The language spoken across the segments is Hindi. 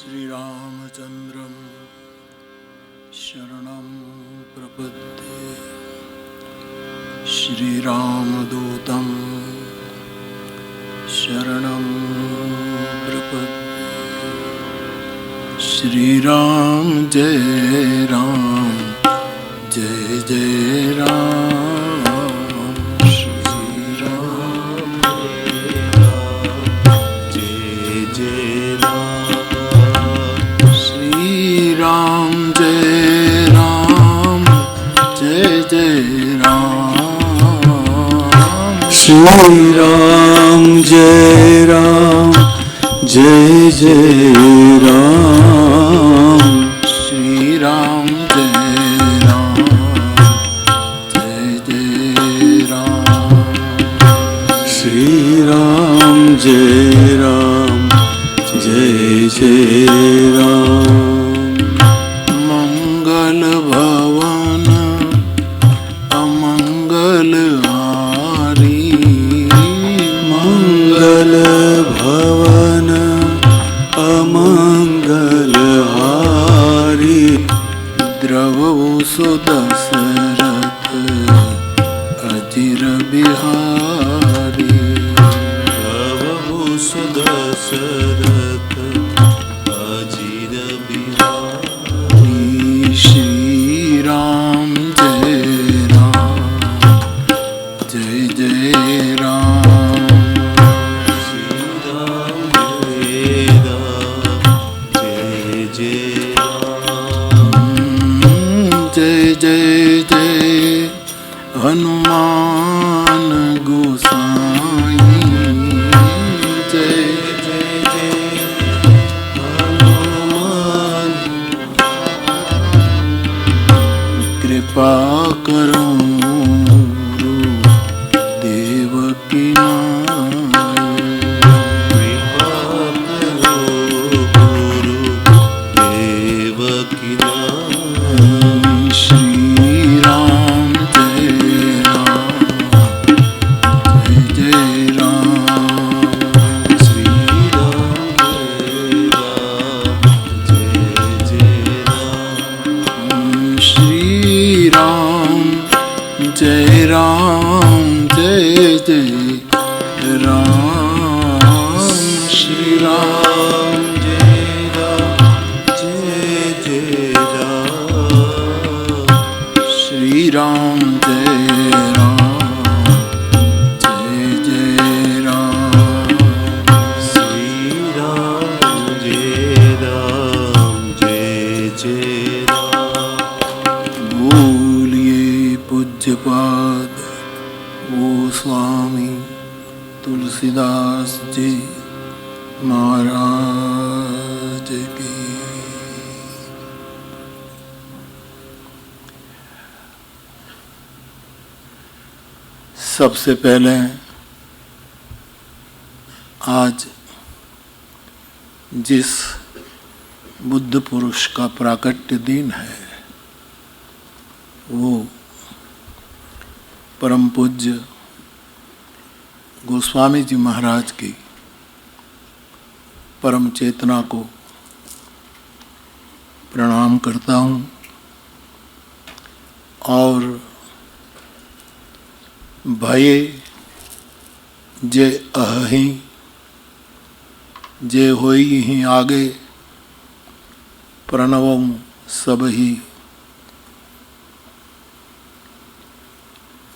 श्रीरामचन्द्रं शरणं प्रपद्ये श्रीरामदूतं शरणं प्रपद्ये श्रीराम जय राम जय जय राम राम जय राम जय जय राम श्री राम जय राम जय जय राम श्री राम जय राम जय जय राम श्री राम जय राम जय जय राम भवन अमंगल हारी मंगल भवन अमंगल हारी द्रवहु सुदशरथ अजिर बिहारी द्रवहु सुदशरथ अजिर बिहारी श्री राम जय राम जय जय राम श्री राम जय राम जय जय राम जय जय जय हनुमान गोसाई जय जय जय हनुमान कृपा करो देवकी नाय कृपा करो गुरु देवकी नाय श्री राम जय राम जय जय राम श्री राम जय राम जय जय राम श्री राम जय राम जय जय राम श्री राम जय राम जय जय राम श्री राम जय राम जय जय राम श्री राम जय राम जय जय राम बोलिए पूज्यपाद गोस्वामी तुलसीदास जी महाराज की। सबसे पहले आज जिस बुद्ध पुरुष का प्राकट्य दिन है वो परम पूज्य गोस्वामी जी महाराज की परम चेतना को प्रणाम करता हूँ और भये जे अहि जे होई ही आगे प्रणवम सब ही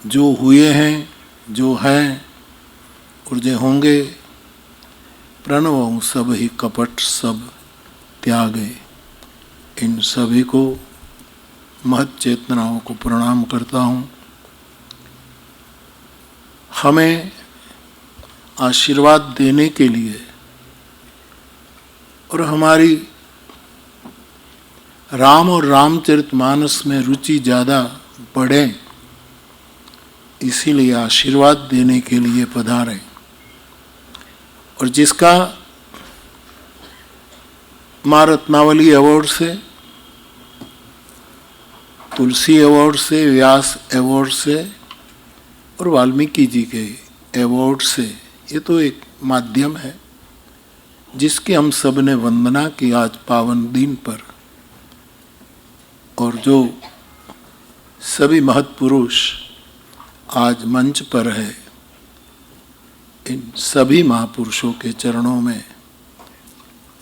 जो हुए हैं जो हैं और जो होंगे प्रणवम सब ही कपट सब त्यागे। इन सभी को महत चेतनाओं को प्रणाम करता हूँ। हमें आशीर्वाद देने के लिए और हमारी राम और रामचरितमानस में रुचि ज़्यादा बढ़े इसीलिए आशीर्वाद देने के लिए पधारे। और जिसका माँ रत्नावली अवार्ड से, तुलसी अवार्ड से, व्यास अवार्ड से और वाल्मीकि जी के अवार्ड से, ये तो एक माध्यम है, जिसकी हम सब ने वंदना की आज पावन दिन पर, और जो सभी महत्पुरुष आज मंच पर है, इन सभी महापुरुषों के चरणों में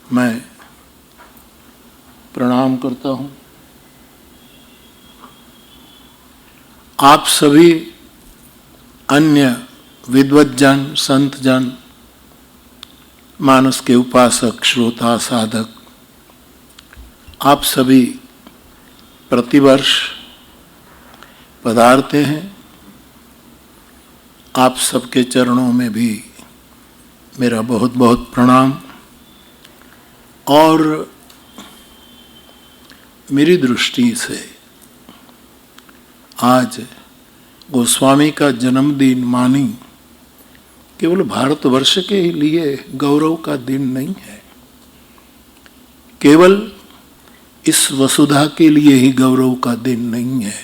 मैं प्रणाम करता हूँ। आप सभी अन्य विद्वज्जन, संतजन, मानस के उपासक, श्रोता, साधक, आप सभी प्रतिवर्ष पधारते हैं। आप सबके चरणों में भी मेरा बहुत बहुत प्रणाम। और मेरी दृष्टि से आज गोस्वामी का जन्मदिन मानी केवल भारतवर्ष के लिए गौरव का दिन नहीं है, केवल इस वसुधा के लिए ही गौरव का दिन नहीं है,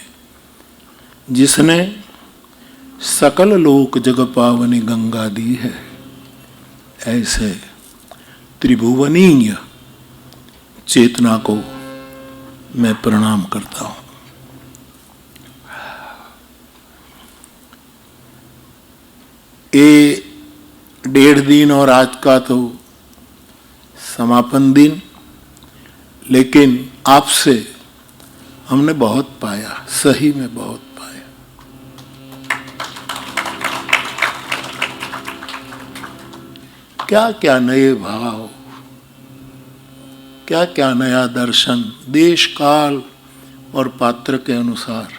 जिसने सकल लोक जग पावनी गंगा दी है। ऐसे त्रिभुवनीय चेतना को मैं प्रणाम करता हूँ। ये 1.5 दिन और आज का तो समापन दिन, लेकिन आपसे हमने बहुत पाया, सही में बहुत पाया। क्या क्या नए भाव, क्या क्या नया दर्शन, देश काल और पात्र के अनुसार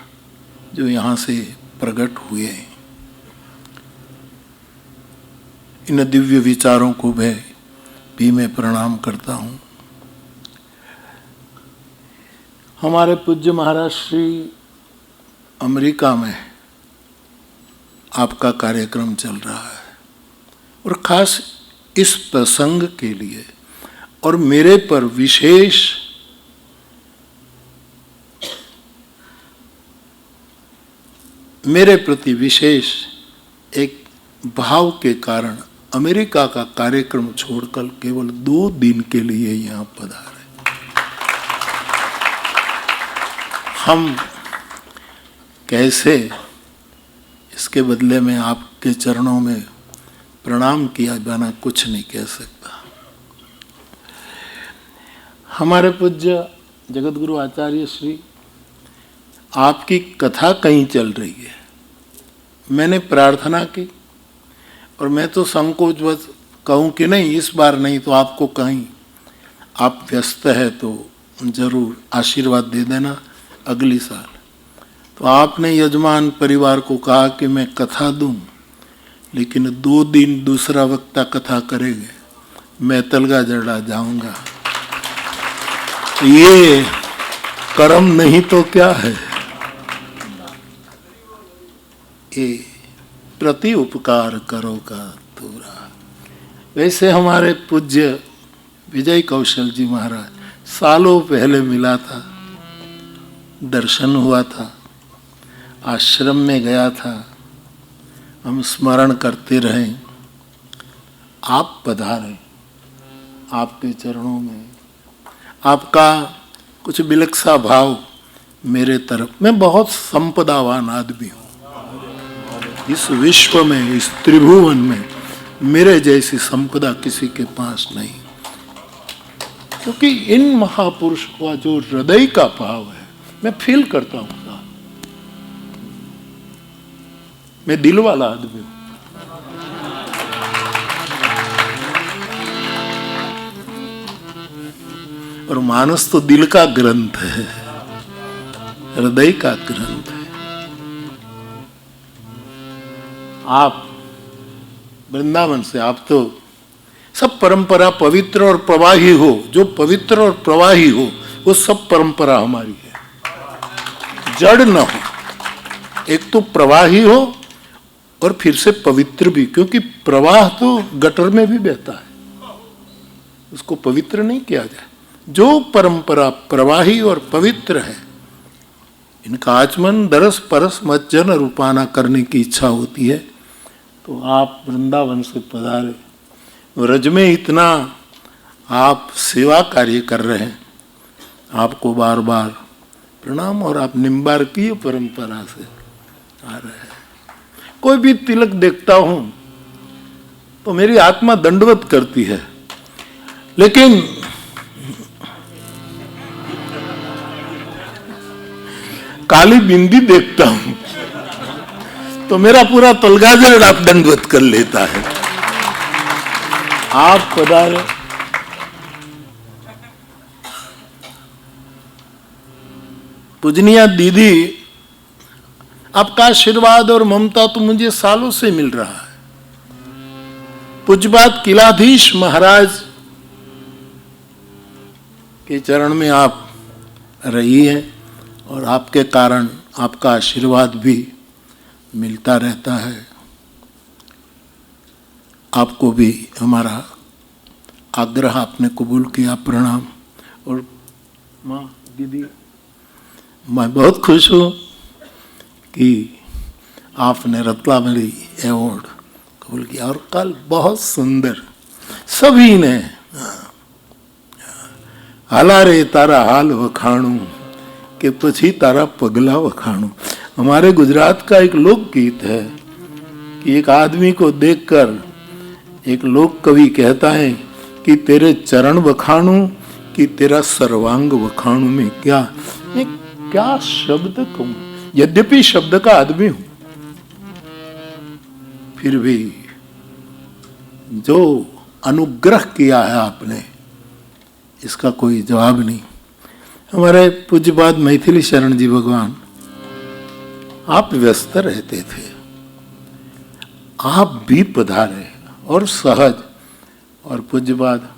जो यहाँ से प्रकट हुए हैं। इन दिव्य विचारों को भी मैं प्रणाम करता हूँ। हमारे पूज्य महाराज श्री अमेरिका में आपका कार्यक्रम चल रहा है, और खास इस प्रसंग के लिए और मेरे पर विशेष मेरे प्रति विशेष एक भाव के कारण अमेरिका का कार्यक्रम छोड़कर केवल 2 दिन के लिए यहाँ पधारे। हम कैसे इसके बदले में आपके चरणों में प्रणाम किया बिना कुछ नहीं कह सकता। हमारे पूज्य जगतगुरु आचार्य श्री, आपकी कथा कहीं चल रही है। मैंने प्रार्थना की और मैं तो संकोचवश कहूँ कि नहीं, इस बार नहीं तो आपको कहीं, आप व्यस्त है तो जरूर आशीर्वाद दे देना अगली साल। तो आपने यजमान परिवार को कहा कि मैं कथा दूं, लेकिन 2 दिन दूसरा वक्ता कथा करेंगे, मैं तलगा जड़ा जाऊंगा। ये कर्म नहीं तो क्या है, ये प्रति उपकार करो का तूरा। वैसे हमारे पूज्य विजय कौशल जी महाराज सालों पहले मिला था, दर्शन हुआ था, आश्रम में गया था, हम स्मरण करते रहे। आप पधारे, आपके चरणों में आपका कुछ विलक्षा भाव मेरे तरफ। मैं बहुत संपदावान आदमी हूँ इस विश्व में, इस त्रिभुवन में मेरे जैसी संपदा किसी के पास नहीं, क्योंकि इन महापुरुष का जो हृदय का भाव है मैं फील करता हूँ। मैं दिल वाला आदमी हूँ। और मानस तो दिल का ग्रंथ है, हृदय का ग्रंथ है। आप वृंदावन से, आप तो सब परंपरा पवित्र और प्रवाही हो, जो पवित्र और प्रवाही हो वो सब परंपरा हमारी है। जड़ न हो, एक तो प्रवाही हो और फिर से पवित्र भी, क्योंकि प्रवाह तो गटर में भी बहता है, उसको पवित्र नहीं किया जाए। जो परंपरा प्रवाही और पवित्र है, इनका आचमन दरस परस मज्जन रूपाना करने की इच्छा होती है। तो आप वृंदावन से पधारे, व्रज में इतना आप सेवा कार्य कर रहे हैं, आपको बार बार प्रणाम। और आप निम्बार्कीय परंपरा से आ रहे हैं। कोई भी तिलक देखता हूं तो मेरी आत्मा दंडवत करती है, लेकिन काली बिंदी देखता हूं तो मेरा पूरा तलगाजर आप दंडवत कर लेता है। आप पधारे। पूजनीय दीदी, आपका आशीर्वाद और ममता तो मुझे सालों से मिल रहा है। पूज्यपाद किलाधीश महाराज के चरण में आप रही हैं और आपके कारण आपका आशीर्वाद भी मिलता रहता है। आपको भी हमारा आग्रह आपने कबूल किया, प्रणाम। और माँ दीदी, मैं बहुत खुश हूँ कि आपने रत्नावली अवार्ड कबूल किया। और कल बहुत सुंदर सभी ने हाला रे तारा हाल वखाणू के पछी तारा पगला वखाणू। हमारे गुजरात का एक लोकगीत है कि एक आदमी को देखकर एक लोक कवि कहता है कि तेरे चरण वखाणू कि तेरा सर्वांग वखाणू। में क्या शब्द कहूं, यद्यपि शब्द का आदमी हूं, फिर भी जो अनुग्रह किया है आपने, इसका कोई जवाब नहीं। हमारे पूज्यपाद मैथिली शरण जी भगवान, आप व्यस्त रहते थे, आप भी पधारे और सहज। और पूज्यपाद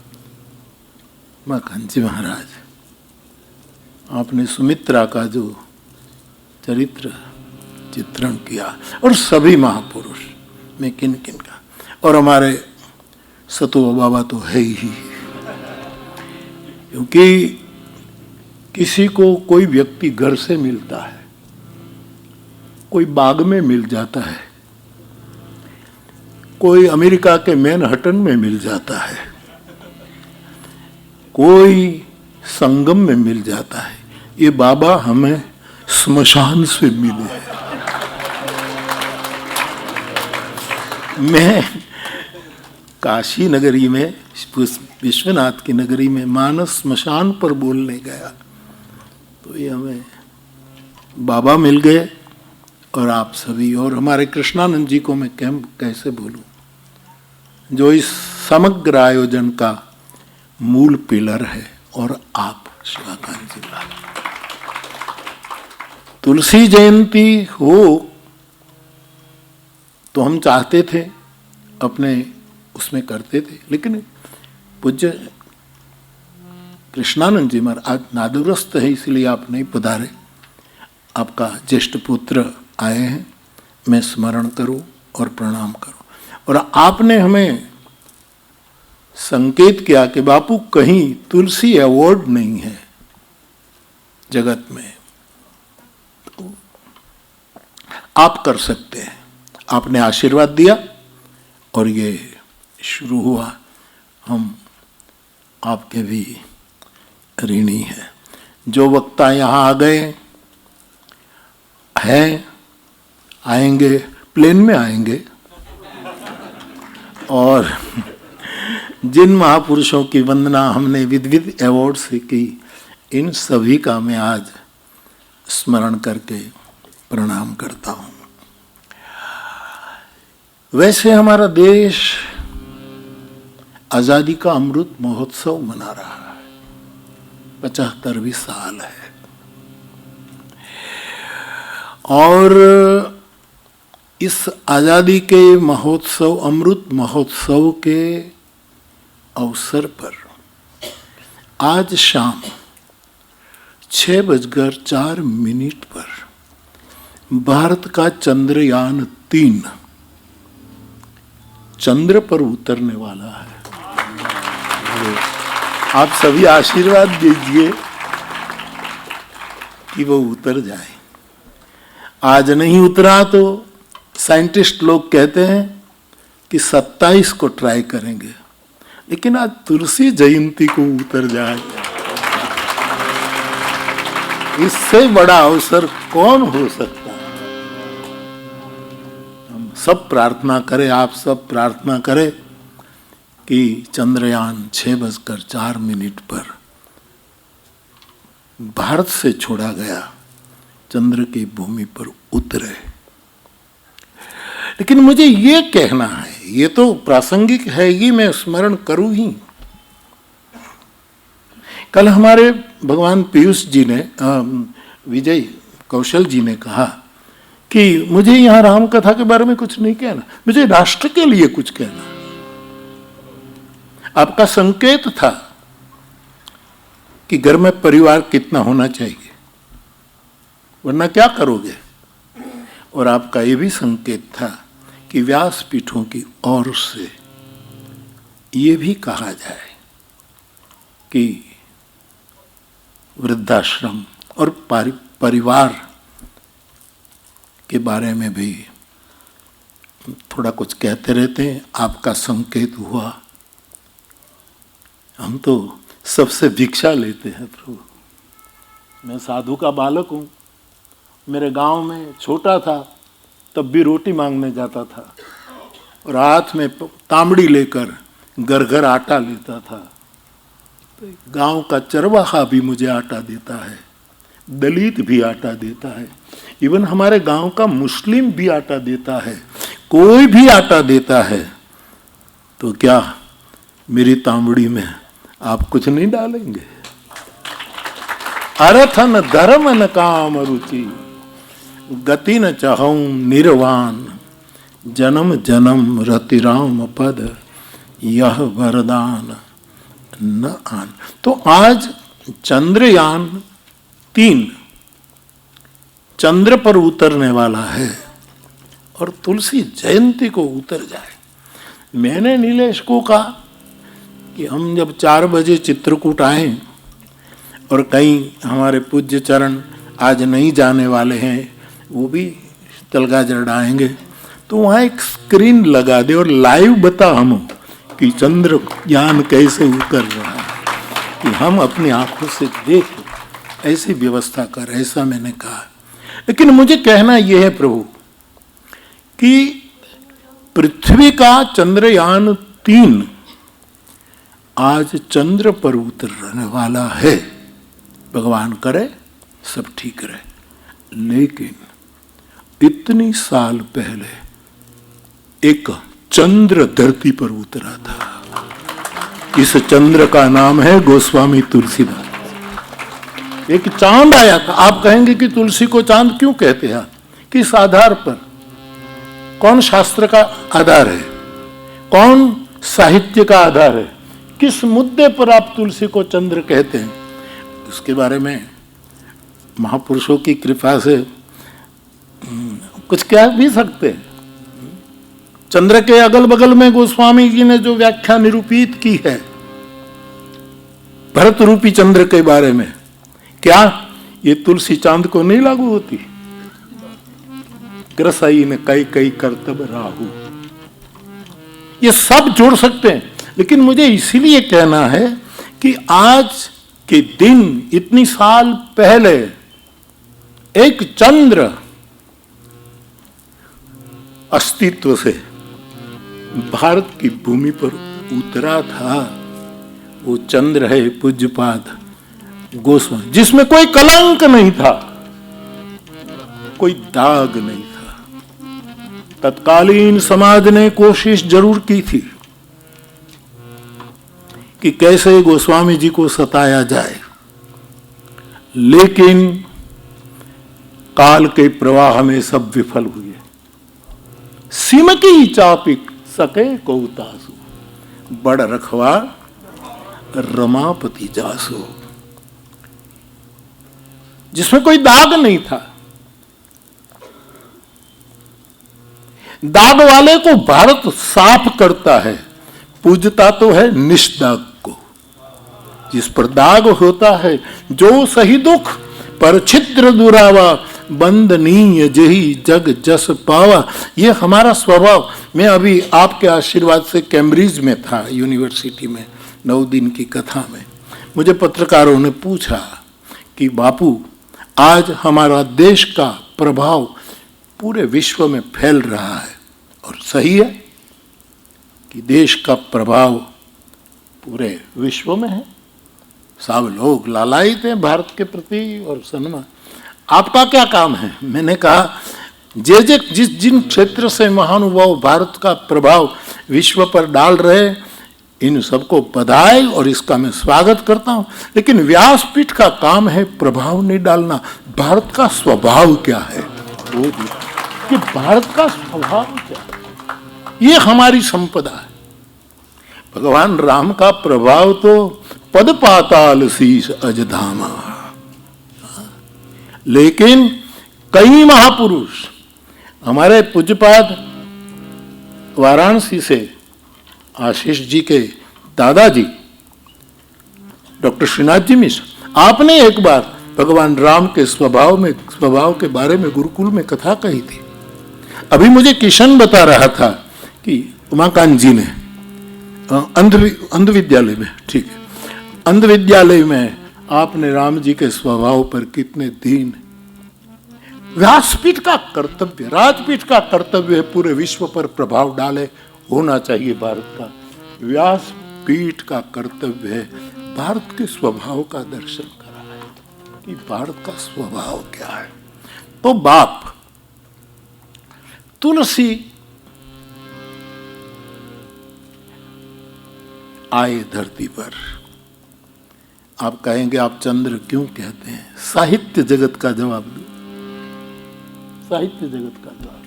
मखन जी महाराज, आपने सुमित्रा का जो चरित्र चित्रण किया, और सभी महापुरुष में किन किन का, और हमारे सतु बाबा तो है ही। क्योंकि किसी को कोई व्यक्ति घर से मिलता है, कोई बाग में मिल जाता है, कोई अमेरिका के मैनहट्टन में मिल जाता है, कोई संगम में मिल जाता है। ये बाबा हमें स्मशान से मिले हैं। मैं काशी नगरी में, विश्वनाथ की नगरी में मानस स्मशान पर बोलने गया, तो ये हमें बाबा मिल गए और आप सभी। और हमारे कृष्णानंद जी को मैं कैसे भूलूं, जो इस समग्र आयोजन का मूल पिलर है। और आप शिवाकांत जी, तुलसी जयंती हो तो हम चाहते थे, अपने उसमें करते थे, लेकिन पूज्य कृष्णानंद जी महाराज आज नादुरुस्त है, इसलिए आप नहीं पधारे। आपका ज्येष्ठ पुत्र आए हैं, मैं स्मरण करूं और प्रणाम करूं। और आपने हमें संकेत किया कि बापू कहीं तुलसी अवार्ड नहीं है जगत में, तो आप कर सकते हैं। आपने आशीर्वाद दिया और ये शुरू हुआ। हम आपके भी ऋणी हैं। जो वक्ता यहाँ आ गए हैं, आएंगे, प्लेन में आएंगे, और जिन महापुरुषों की वंदना हमने विविध अवार्ड से की, इन सभी का मैं आज स्मरण करके प्रणाम करता हूँ। वैसे हमारा देश आजादी का अमृत महोत्सव मना रहा है, 75वीं साल है। और इस आजादी के महोत्सव, अमृत महोत्सव के अवसर पर आज शाम 6:04 पर भारत का चंद्रयान 3 चंद्र पर उतरने वाला है। आप सभी आशीर्वाद दीजिए कि वो उतर जाए। आज नहीं उतरा तो साइंटिस्ट लोग कहते हैं कि 27 को ट्राई करेंगे, लेकिन आज तुलसी जयंती को उतर जाए, इससे बड़ा अवसर कौन हो सकता है। हम सब प्रार्थना करें, आप सब प्रार्थना करें कि चंद्रयान 6:04 पर भारत से छोड़ा गया चंद्र की भूमि पर उतरे। लेकिन मुझे ये कहना है, ये तो प्रासंगिक है, ये मैं स्मरण करूं ही। कल हमारे भगवान पीयूष जी ने, विजय कौशल जी ने कहा कि मुझे यहां राम कथा के बारे में कुछ नहीं कहना, मुझे राष्ट्र के लिए कुछ कहना। आपका संकेत था कि घर में परिवार कितना होना चाहिए, वरना क्या करोगे। और आपका ये भी संकेत था कि व्यासपीठों की ओर से ये भी कहा जाए कि वृद्धाश्रम और परिवार के बारे में भी थोड़ा कुछ कहते रहते हैं। आपका संकेत हुआ। हम तो सबसे भिक्षा लेते हैं प्रभु। मैं साधु का बालक हूँ, मेरे गांव में छोटा था तब भी रोटी मांगने जाता था और हाथ में तांबड़ी लेकर घर घर आटा लेता था। गांव का चरवाहा भी मुझे आटा देता है, दलित भी आटा देता है, इवन हमारे गांव का मुस्लिम भी आटा देता है। कोई भी आटा देता है तो क्या मेरी तांबड़ी में आप कुछ नहीं डालेंगे? अर्थ न धर्म न काम रुचि, गति न चाहूं निर्वाण, जन्म जन्म रतिराम पद, यह वरदान न आन। तो आज चंद्रयान 3 चंद्र पर उतरने वाला है और तुलसी जयंती को उतर जाए। मैंने नीलेश को कहा कि हम जब 4 बजे चित्रकूट आए और कहीं हमारे पूज्य चरण आज नहीं जाने वाले हैं, वो भी तलगा जड़ाएंगे, तो वहाँ एक स्क्रीन लगा दे और लाइव बता हम कि चंद्रयान कैसे उतर रहा है, कि हम अपनी आंखों से देखें। ऐसी व्यवस्था कर, ऐसा मैंने कहा। लेकिन मुझे कहना यह है प्रभु कि पृथ्वी का चंद्रयान 3 आज चंद्र पर उतरने वाला है। भगवान करे सब ठीक रहे। लेकिन इतनी साल पहले एक चंद्र धरती पर उतरा था। इस चंद्र का नाम है गोस्वामी तुलसीदास। एक चांद आया था। आप कहेंगे कि तुलसी को चांद क्यों कहते हैं? किस आधार पर? कौन शास्त्र का आधार है? कौन साहित्य का आधार है? किस मुद्दे पर आप तुलसी को चंद्र कहते हैं? उसके बारे में महापुरुषों की कृपा से कुछ कह भी सकते हैं। चंद्र के अगल बगल में गोस्वामी जी ने जो व्याख्या निरूपित की है भरत रूपी चंद्र के बारे में, क्या ये तुलसी चांद को नहीं लागू होती? ग्रसाई ने कई कई कर्तव्य राहु, ये सब जोड़ सकते हैं। लेकिन मुझे इसीलिए कहना है कि आज के दिन इतनी साल पहले एक चंद्र अस्तित्व से भारत की भूमि पर उतरा था। वो चंद्र है पूज्यपाद गोस्वामी, जिसमें कोई कलंक नहीं था, कोई दाग नहीं था। तत्कालीन समाज ने कोशिश जरूर की थी कि कैसे गोस्वामी जी को सताया जाए, लेकिन काल के प्रवाह में सब विफल हुए। सिमकी चापिक सके कौतासु, बड़ रखवा रमापति जासु, जिसमें कोई दाग नहीं था। दाग वाले को भारत साफ करता है, पूजता तो है निष्दाग को। जिस पर दाग होता है, जो सही दुख पर छिद्र दुरावा, बंदनीय जही जग जस पावा। ये हमारा स्वभाव। मैं अभी आपके आशीर्वाद से कैम्ब्रिज में था, यूनिवर्सिटी में, 9 दिन की कथा में। मुझे पत्रकारों ने पूछा कि बापू, आज हमारा देश का प्रभाव पूरे विश्व में फैल रहा है, और सही है कि देश का प्रभाव पूरे विश्व में है। सब लोग लालायित हैं भारत के प्रति और सम्मान। आपका क्या काम है? मैंने कहा, जिन क्षेत्र से महानुभाव भारत का प्रभाव विश्व पर डाल रहे, इन सबको बधाई और इसका मैं स्वागत करता हूं। लेकिन व्यासपीठ का काम है प्रभाव नहीं डालना। भारत का स्वभाव क्या है वो कि भारत का स्वभाव क्या है, ये हमारी संपदा है। भगवान राम का प्रभाव तो पद पाताल शीश अजधामा, लेकिन कई महापुरुष, हमारे पूज्यपाद वाराणसी से आशीष जी के दादाजी डॉक्टर श्रीनाथ जी मिश्र, आपने एक बार भगवान राम के स्वभाव के बारे में गुरुकुल में कथा कही थी। अभी मुझे किशन बता रहा था कि उमाकांत जी ने अंध विद्यालय में, ठीक है, अंध विद्यालय में आपने राम जी के स्वभाव पर कितने दिन। व्यासपीठ का कर्तव्य, राजपीठ का कर्तव्य है पूरे विश्व पर प्रभाव डाले, होना चाहिए भारत का। व्यासपीठ का कर्तव्य है भारत के स्वभाव का दर्शन कराना कि भारत का स्वभाव क्या है। तो बाप तुलसी आए धरती पर। आप कहेंगे आप चंद्र क्यों कहते हैं? साहित्य जगत का जवाब दो, साहित्य जगत का जवाब।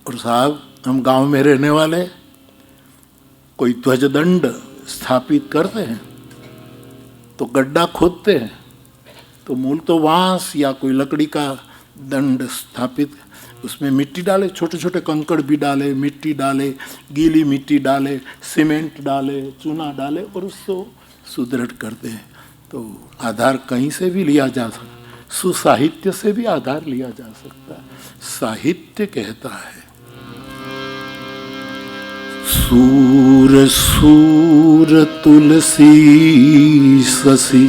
और साहब, हम गांव में रहने वाले कोई ध्वजदंड स्थापित करते हैं तो गड्ढा खोदते हैं तो मूल तो बांस या कोई लकड़ी का दंड स्थापित, उसमें मिट्टी डाले, छोटे छोटे कंकड़ भी डाले, मिट्टी डाले, गीली मिट्टी डाले, सीमेंट डाले, चूना डाले और उसको सुदृढ़ करते हैं। तो आधार कहीं से भी लिया जा सकता, सुसाहित्य से भी आधार लिया जा सकता है। साहित्य कहता है सूर सूर तुलसी शशि।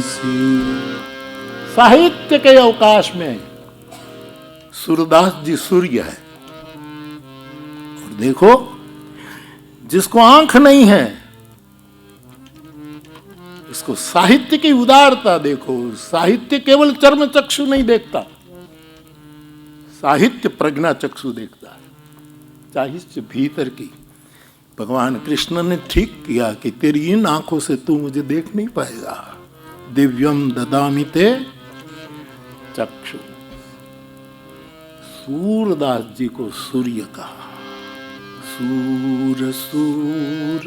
साहित्य के अवकाश में सूरदास जी सूर्य है। और देखो, जिसको आंख नहीं है उसको साहित्य की उदारता देखो। साहित्य केवल चर्म चक्षु नहीं देखता, साहित्य प्रज्ञा चक्षु देखता है, साहित्य भीतर की। भगवान कृष्ण ने ठीक किया कि तेरी इन आंखों से तू मुझे देख नहीं पाएगा। दिव्यम ददामि ते चक्षु। सूरदास जी को सूर्य कहा। सूर सूर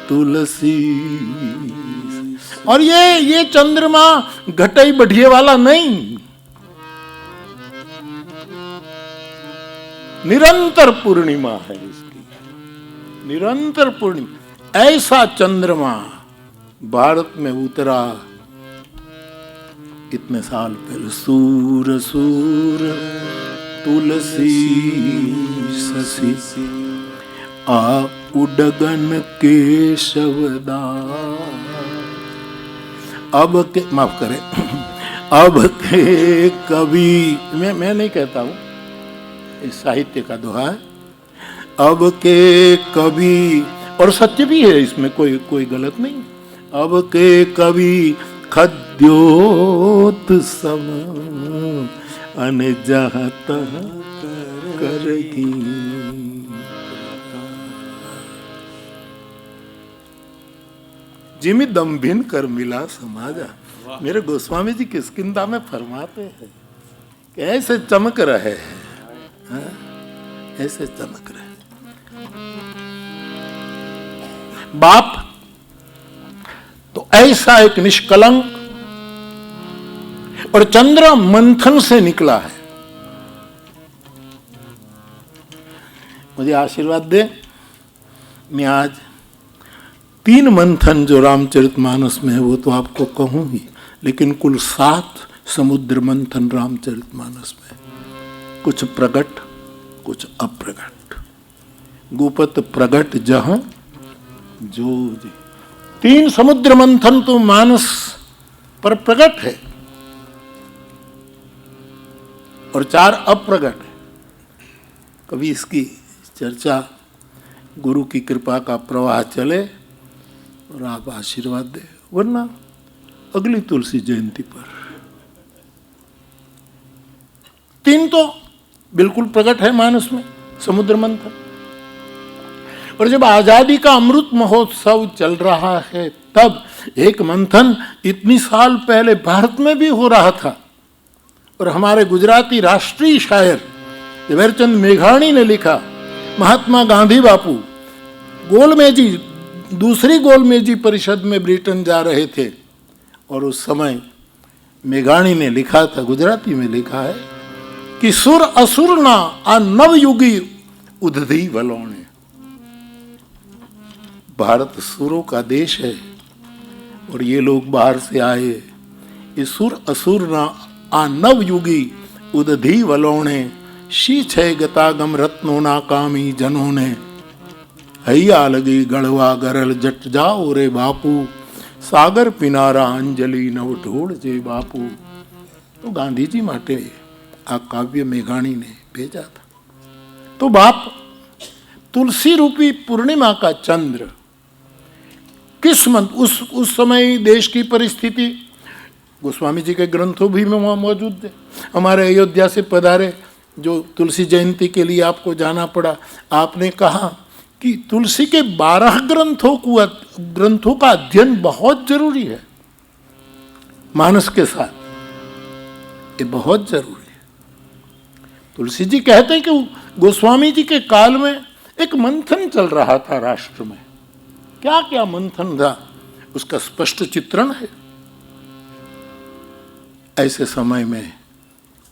तुलसी। और ये चंद्रमा घटाई बढ़िए वाला नहीं, निरंतर पूर्णिमा है इसकी, निरंतर पूर्णिमा। ऐसा चंद्रमा भारत में उतरा कितने साल पहले। सूर सूर तुलसी शशि आ उडगन केशवदास। अब के माफ करें, अब के कवि, मैं नहीं कहता हूं, इस साहित्य का दोहा है। अब के कवि, और सत्य भी है इसमें, कोई गलत नहीं। अब के कवि खद्योत सम अनजात करगी। जिमि दम्भिन कर मिला समाजा। मेरे गोस्वामी जी किष्किंधा में फरमाते हैं कि ऐसे चमक रहे हैं, ऐसे चमक रहे। बाप तो ऐसा एक निष्कलंक, और चंद्र मंथन से निकला है। मुझे आशीर्वाद दे, मैं आज 3 मंथन जो रामचरितमानस में है वो तो आपको कहूं ही, लेकिन कुल 7 समुद्र मंथन रामचरितमानस में, कुछ प्रगट कुछ अप्रगट। गुपत प्रगट जहां जो 3 समुद्र मंथन तो मानस पर प्रगट है और 4 अप्रगट है। कभी इसकी चर्चा गुरु की कृपा का प्रवाह चले और आप आशीर्वाद दे, वरना अगली तुलसी जयंती पर 3 तो बिल्कुल प्रकट है मानस में, समुद्र मंथन। और जब आजादी का अमृत महोत्सव चल रहा है तब एक मंथन इतनी साल पहले भारत में भी हो रहा था और हमारे गुजराती राष्ट्रीय शायर झवेरचंद मेघाणी ने लिखा, महात्मा गांधी बापू गोलमेजी, दूसरी गोलमेजी परिषद में ब्रिटेन जा रहे थे और उस समय मेघाणी ने लिखा था, गुजराती में लिखा है कि सुर असुर ना आ नवयुगी उदधी वलोणे। भारत सुरों का देश है और ये लोग बाहर से आए। ये सुर असुर ना आ नवयुगी उदधी वलोणे, शी छे गतागम रत्नो ना कामी जनों ने, हैया लगी गढ़वा गरल जट जाओ रे बापू, सागर पिनारा अंजलि नव ढोड़ जे बापू। तो गांधी जी माटे आ काव्य मेघाणी ने भेजा था। तो बाप तुलसी रूपी पूर्णिमा का चंद्र किस मंत्र, उस समय देश की परिस्थिति गोस्वामी जी के ग्रंथों भी में वहाँ मौजूद है। हमारे अयोध्या से पधारे, जो तुलसी जयंती के लिए आपको जाना पड़ा, आपने कहा कि तुलसी के 12 ग्रंथों का अध्ययन बहुत जरूरी है मानस के साथ, ये बहुत जरूरी है। तुलसी जी कहते हैं कि गोस्वामी जी के काल में एक मंथन चल रहा था राष्ट्र में। क्या क्या मंथन था उसका स्पष्ट चित्रण है। ऐसे समय में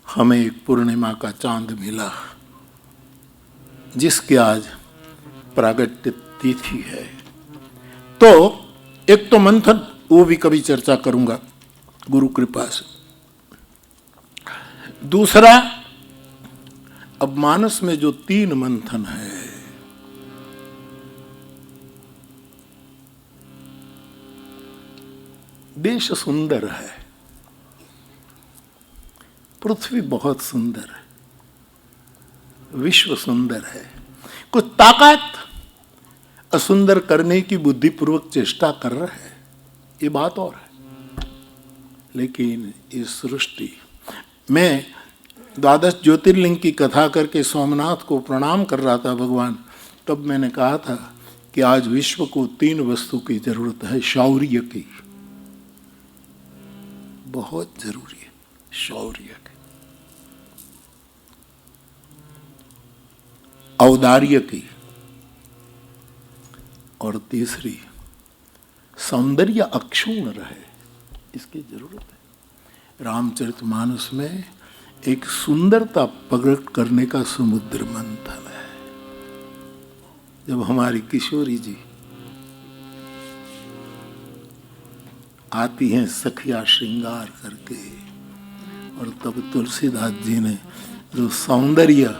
हमें एक पूर्णिमा का चांद मिला जिसकी आज प्रागट्य तिथि है। तो एक तो मंथन, वो भी कभी चर्चा करूंगा गुरु कृपा से। दूसरा, अब मानस में जो 3 मंथन है, देश सुंदर है, पृथ्वी बहुत सुंदर है, विश्व सुंदर है, कुछ ताकत असुंदर करने की बुद्धिपूर्वक चेष्टा कर रहा है, ये बात और है। लेकिन इस सृष्टि में 12 ज्योतिर्लिंग की कथा करके सोमनाथ को प्रणाम कर रहा था भगवान, तब मैंने कहा था कि आज विश्व को 3 वस्तु की जरूरत है, शौर्य की, बहुत जरूरी है शौर्य की, औदार्य की, और तीसरी सौंदर्य अक्षुण्ण रहे, इसकी जरूरत है। रामचरितमानस में एक सुंदरता प्रकट करने का समुद्र मंथन है। जब हमारी किशोरी जी आती हैं सखिया श्रृंगार करके, और तब तुलसीदास जी ने जो सौंदर्य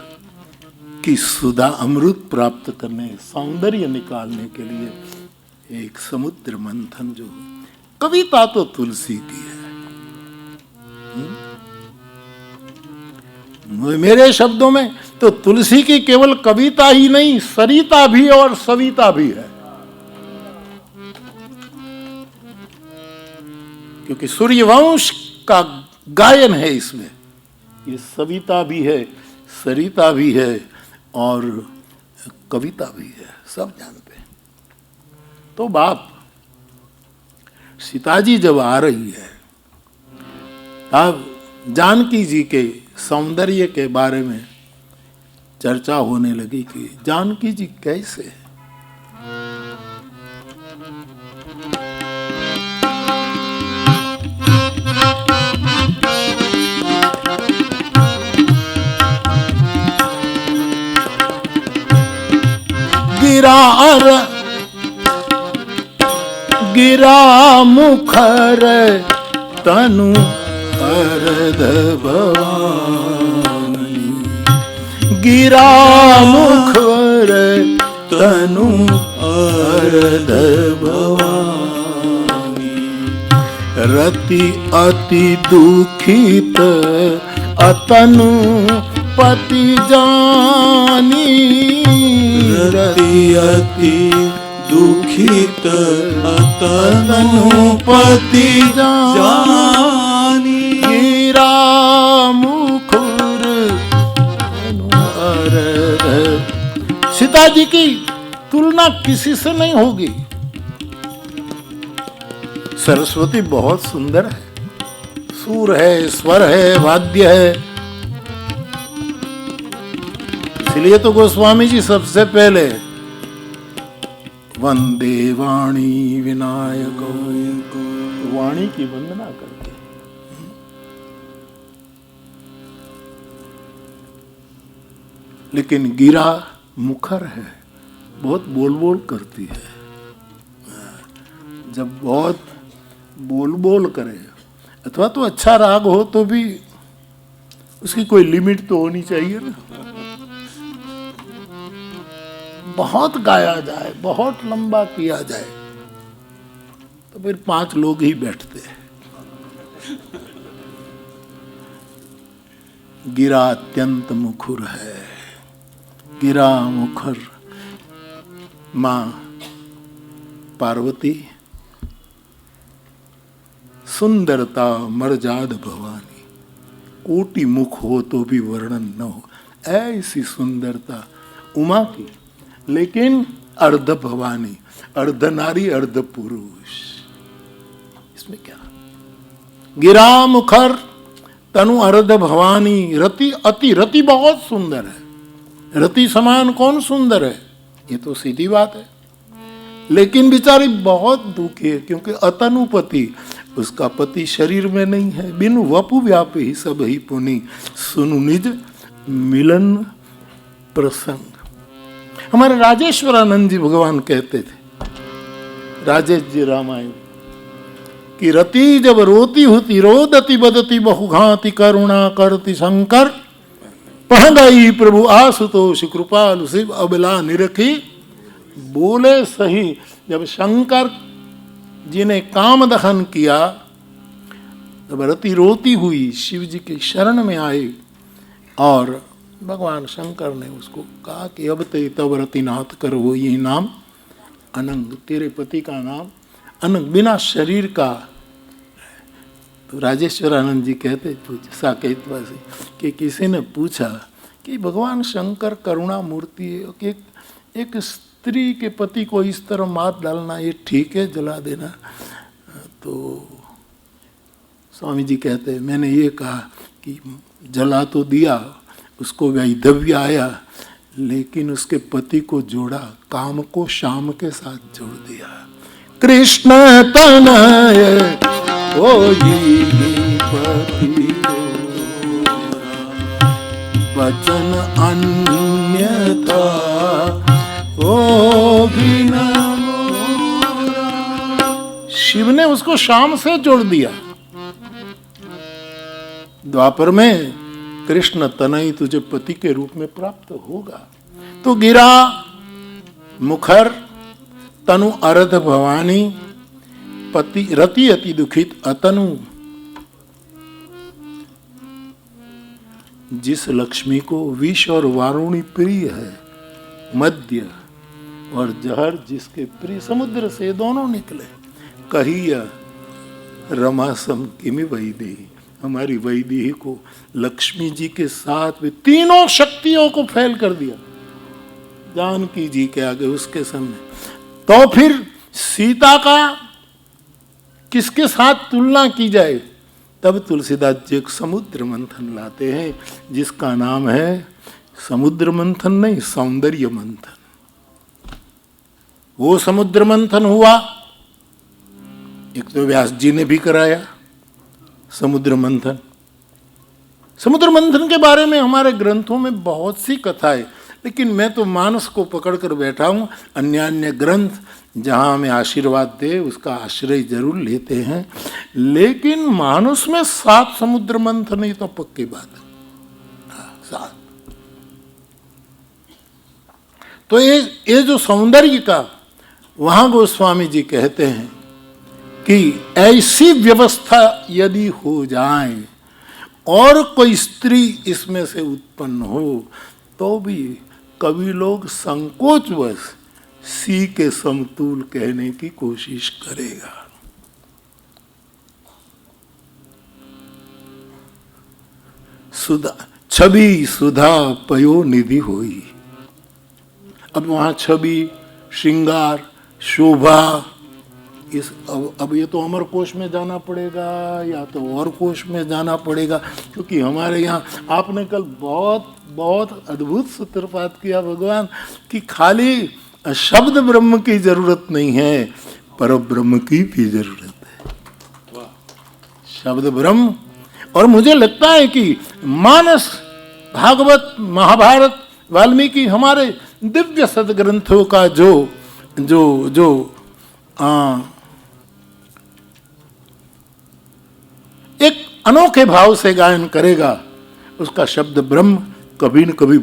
की सुधा अमृत प्राप्त करने, सौंदर्य निकालने के लिए एक समुद्र मंथन, जो कविता तो तुलसी की है। मेरे शब्दों में तो तुलसी की केवल कविता ही नहीं, सरिता भी और सविता भी है, क्योंकि सूर्यवंश का गायन है इसमें। ये सविता भी है, सरिता भी है और कविता भी है, सब जानते हैं। तो बाप सीता जी जब आ रही है, अब जानकी जी के सौंदर्य के बारे में चर्चा होने लगी कि जानकी जी कैसे है। गिरा मुखर तनु अर्ध भवानी, गिरा मुखर तनु अर्ध भवानी, रति अति दुखित अतनु पति जानी, रति अति दुखित अतनु पति जानी, गिरा मुखर तनु अर्ध। सीता जी की तुलना किसी से नहीं होगी। सरस्वती बहुत सुंदर है, सुर है, स्वर है, वाद्य है। इसलिए तो गोस्वामी जी सबसे पहले वंदे वाणी विनायक, वाणी की वंदना करते। लेकिन गिरा मुखर है, बहुत बोल बोल करती है। जब बहुत बोल बोल करे, अथवा तो अच्छा राग हो तो भी उसकी कोई लिमिट तो होनी चाहिए ना। बहुत गाया जाए, बहुत लंबा किया जाए तो फिर 5 लोग ही बैठते हैं। गिरा अत्यंत मुखर है, गिरा मुखर। मां पार्वती सुंदरता मर्याद भवानी, कोटि मुख हो तो भी वर्णन न हो, ऐसी सुंदरता उमा की। लेकिन अर्ध भवानी, अर्ध नारी अर्ध पुरुष, इसमें क्या? गिरा मुखर तनु अर्ध भवानी, रति अति, रति बहुत सुंदर है। रति समान कौन सुंदर है? ये तो सीधी बात है। लेकिन बेचारी बहुत दुखी है, क्योंकि अतनुपति, उसका पति शरीर में नहीं है। बिनु वपु व्यापी सब ही पुनि, सुनु निज मिलन प्रसंग। हमारे राजेश्वरानंद जी भगवान कहते थे, राजेश जी रामायण, कि रति जब रोती होती, रोदती बदती बहुघाति करुणा करती शंकर, पह गई प्रभु आशुतोष कृपालु शिव अबला निरखी बोले सही। जब शंकर जी ने काम दहन किया तब रति रोती हुई शिव जी के शरण में आई, और भगवान शंकर ने उसको कहा कि अब ते तब रतिनाथ कर वो ये नाम अनंग, तेरे पति का नाम अनंग, बिना शरीर का। तो राजेश्वरानंद जी कहते साकेतवासी कि किसी ने पूछा कि भगवान शंकर करुणा मूर्ति है, कि एक स्त्री के पति को इस तरह मार डालना ये ठीक है, जला देना? तो स्वामी जी कहते हैं, मैंने ये कहा कि जला तो दिया, उसको वैधव्य आया, लेकिन उसके पति को जोड़ा, काम को शाम के साथ जोड़ दिया। कृष्ण तनय ओ पति वचन अन्यथा ओ बिना। शिव ने उसको शाम से जोड़ दिया। द्वापर में कृष्ण तनय तुझे पति के रूप में प्राप्त होगा। तो गिरा मुखर तनु अर्ध भवानी, पति रति अति दुखित अतनु। जिस लक्ष्मी को विष और वारुणी प्रिय है, मद्य और जहर जिसके प्रिय, समुद्र से दोनों निकले। कहिया रमा सम किमि वैदेही, हमारी वैदेही को लक्ष्मी जी के साथ में तीनों शक्तियों को फैल कर दिया जानकी जी के आगे, उसके सामने। तो फिर सीता का किसके साथ तुलना की जाए? तब तुलसीदास जी एक समुद्र मंथन लाते हैं, जिसका नाम है समुद्र मंथन नहीं, सौंदर्य मंथन। वो समुद्र मंथन हुआ, एक तो व्यास जी ने भी कराया समुद्र मंथन। समुद्र मंथन के बारे में हमारे ग्रंथों में बहुत सी कथाएं, लेकिन मैं तो मानस को पकड़ कर बैठा हूँ। अन्य ग्रंथ जहाँ हमें आशीर्वाद दे उसका आश्रय जरूर लेते हैं, लेकिन मानस में 7 समुद्र मंथन नहीं तो पक्की बात है। 7। तो ये जो सौंदर्य का वहां गोस्वामी जी कहते हैं कि ऐसी व्यवस्था यदि हो जाए और कोई स्त्री इसमें से उत्पन्न हो तो भी कवि लोग संकोचवश सी के समतुल कहने की कोशिश करेगा। सुधा छवि सुधा पयो निधि होई। अब वहां छवि, श्रृंगार, शोभा, इस अब ये तो अमर कोश में जाना पड़ेगा या तो और कोश में जाना पड़ेगा, क्योंकि हमारे यहाँ आपने कल बहुत बहुत अद्भुत सूत्रपात किया भगवान कि खाली शब्द ब्रह्म की जरूरत नहीं है, पर ब्रह्म की भी जरूरत है। शब्द ब्रह्म। और मुझे लगता है कि मानस, भागवत, महाभारत, वाल्मीकि हमारे दिव्य सदग्रंथों का जो जो जो एक अनोखे भाव से गायन करेगा, उसका शब्द ब्रह्म कभी न कभी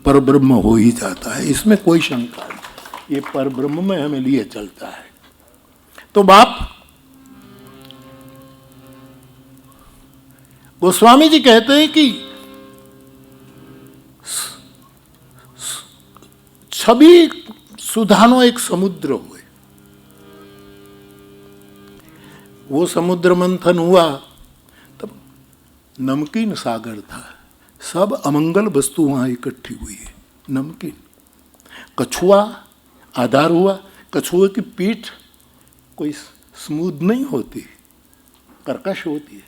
पर ब्रह्म हो ही जाता है, इसमें कोई शंका नहीं। ये पर ब्रह्म में हमें लिए चलता है। तो बाप गोस्वामी जी कहते हैं कि छवि सुधानो एक समुद्र हुए। वो समुद्र मंथन हुआ तब नमकीन सागर था, सब अमंगल वस्तु वहां इकट्ठी हुई है। नमकीन कछुआ आधार हुआ। कछुए की पीठ कोई स्मूथ नहीं होती, कर्कश होती है,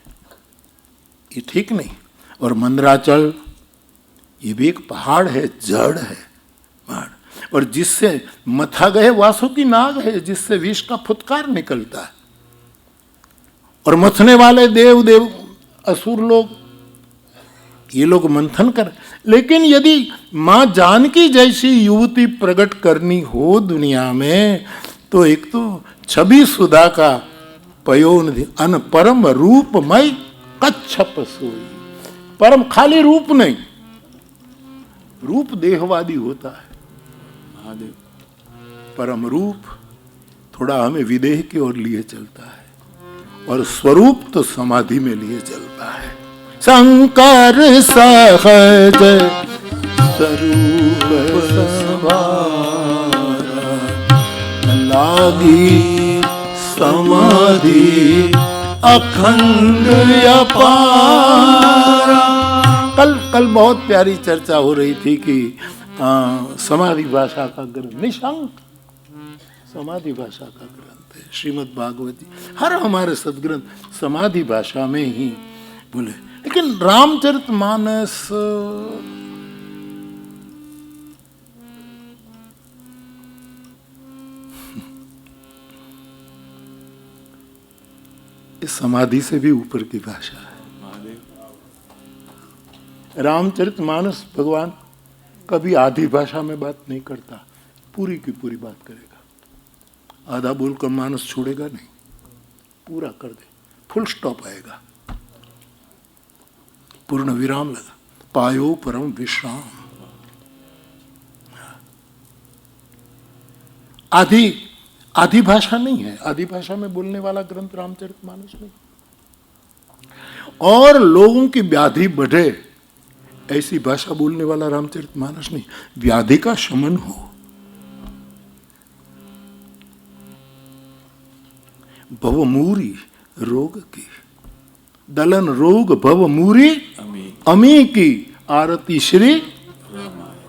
ये ठीक नहीं। और मंदराचल ये भी एक पहाड़ है, जड़ है पहाड़, और जिससे मथा गए वासुकी नाग है, जिससे विष का फुत्कार निकलता है। और मथने वाले देव असुर लोग, ये लोग मंथन कर। लेकिन यदि मां जानकी जैसी युवती प्रकट करनी हो दुनिया में, तो एक तो छवि सुधा का पयोनिधि अन परम रूपमय कच्छप सोई। परम खाली रूप नहीं, रूप देहवादी होता है महादेव। परम रूप थोड़ा हमें विदेह की ओर लिए चलता है, और स्वरूप तो समाधि में लिए चलता है। शंकर सहज स्वरूप सवारा, लागी समाधि अखंड अपारा। कल बहुत प्यारी चर्चा हो रही थी कि समाधि भाषा का ग्रंथ निशंक समाधि भाषा का ग्रंथ है श्रीमद् भागवत जी। हर हमारे सदग्रंथ समाधि भाषा में ही बोले। लेकिन रामचरितमानस इस समाधि से भी ऊपर की भाषा है। रामचरितमानस भगवान कभी आधी भाषा में बात नहीं करता, पूरी की पूरी बात करेगा। आधा बोलकर मानस छोड़ेगा नहीं, पूरा कर दे, फुल स्टॉप आएगा, पूर्ण विराम लगा। पायो परम विश्राम। आधी भाषा नहीं है, आधी भाषा में बोलने वाला ग्रंथ रामचरितमानस नहीं। और लोगों की व्याधि बढ़े ऐसी भाषा बोलने वाला रामचरितमानस नहीं। व्याधि का शमन हो, भवमूरी रोग की, दलन रोग भवमूरी अमी की आरती श्री,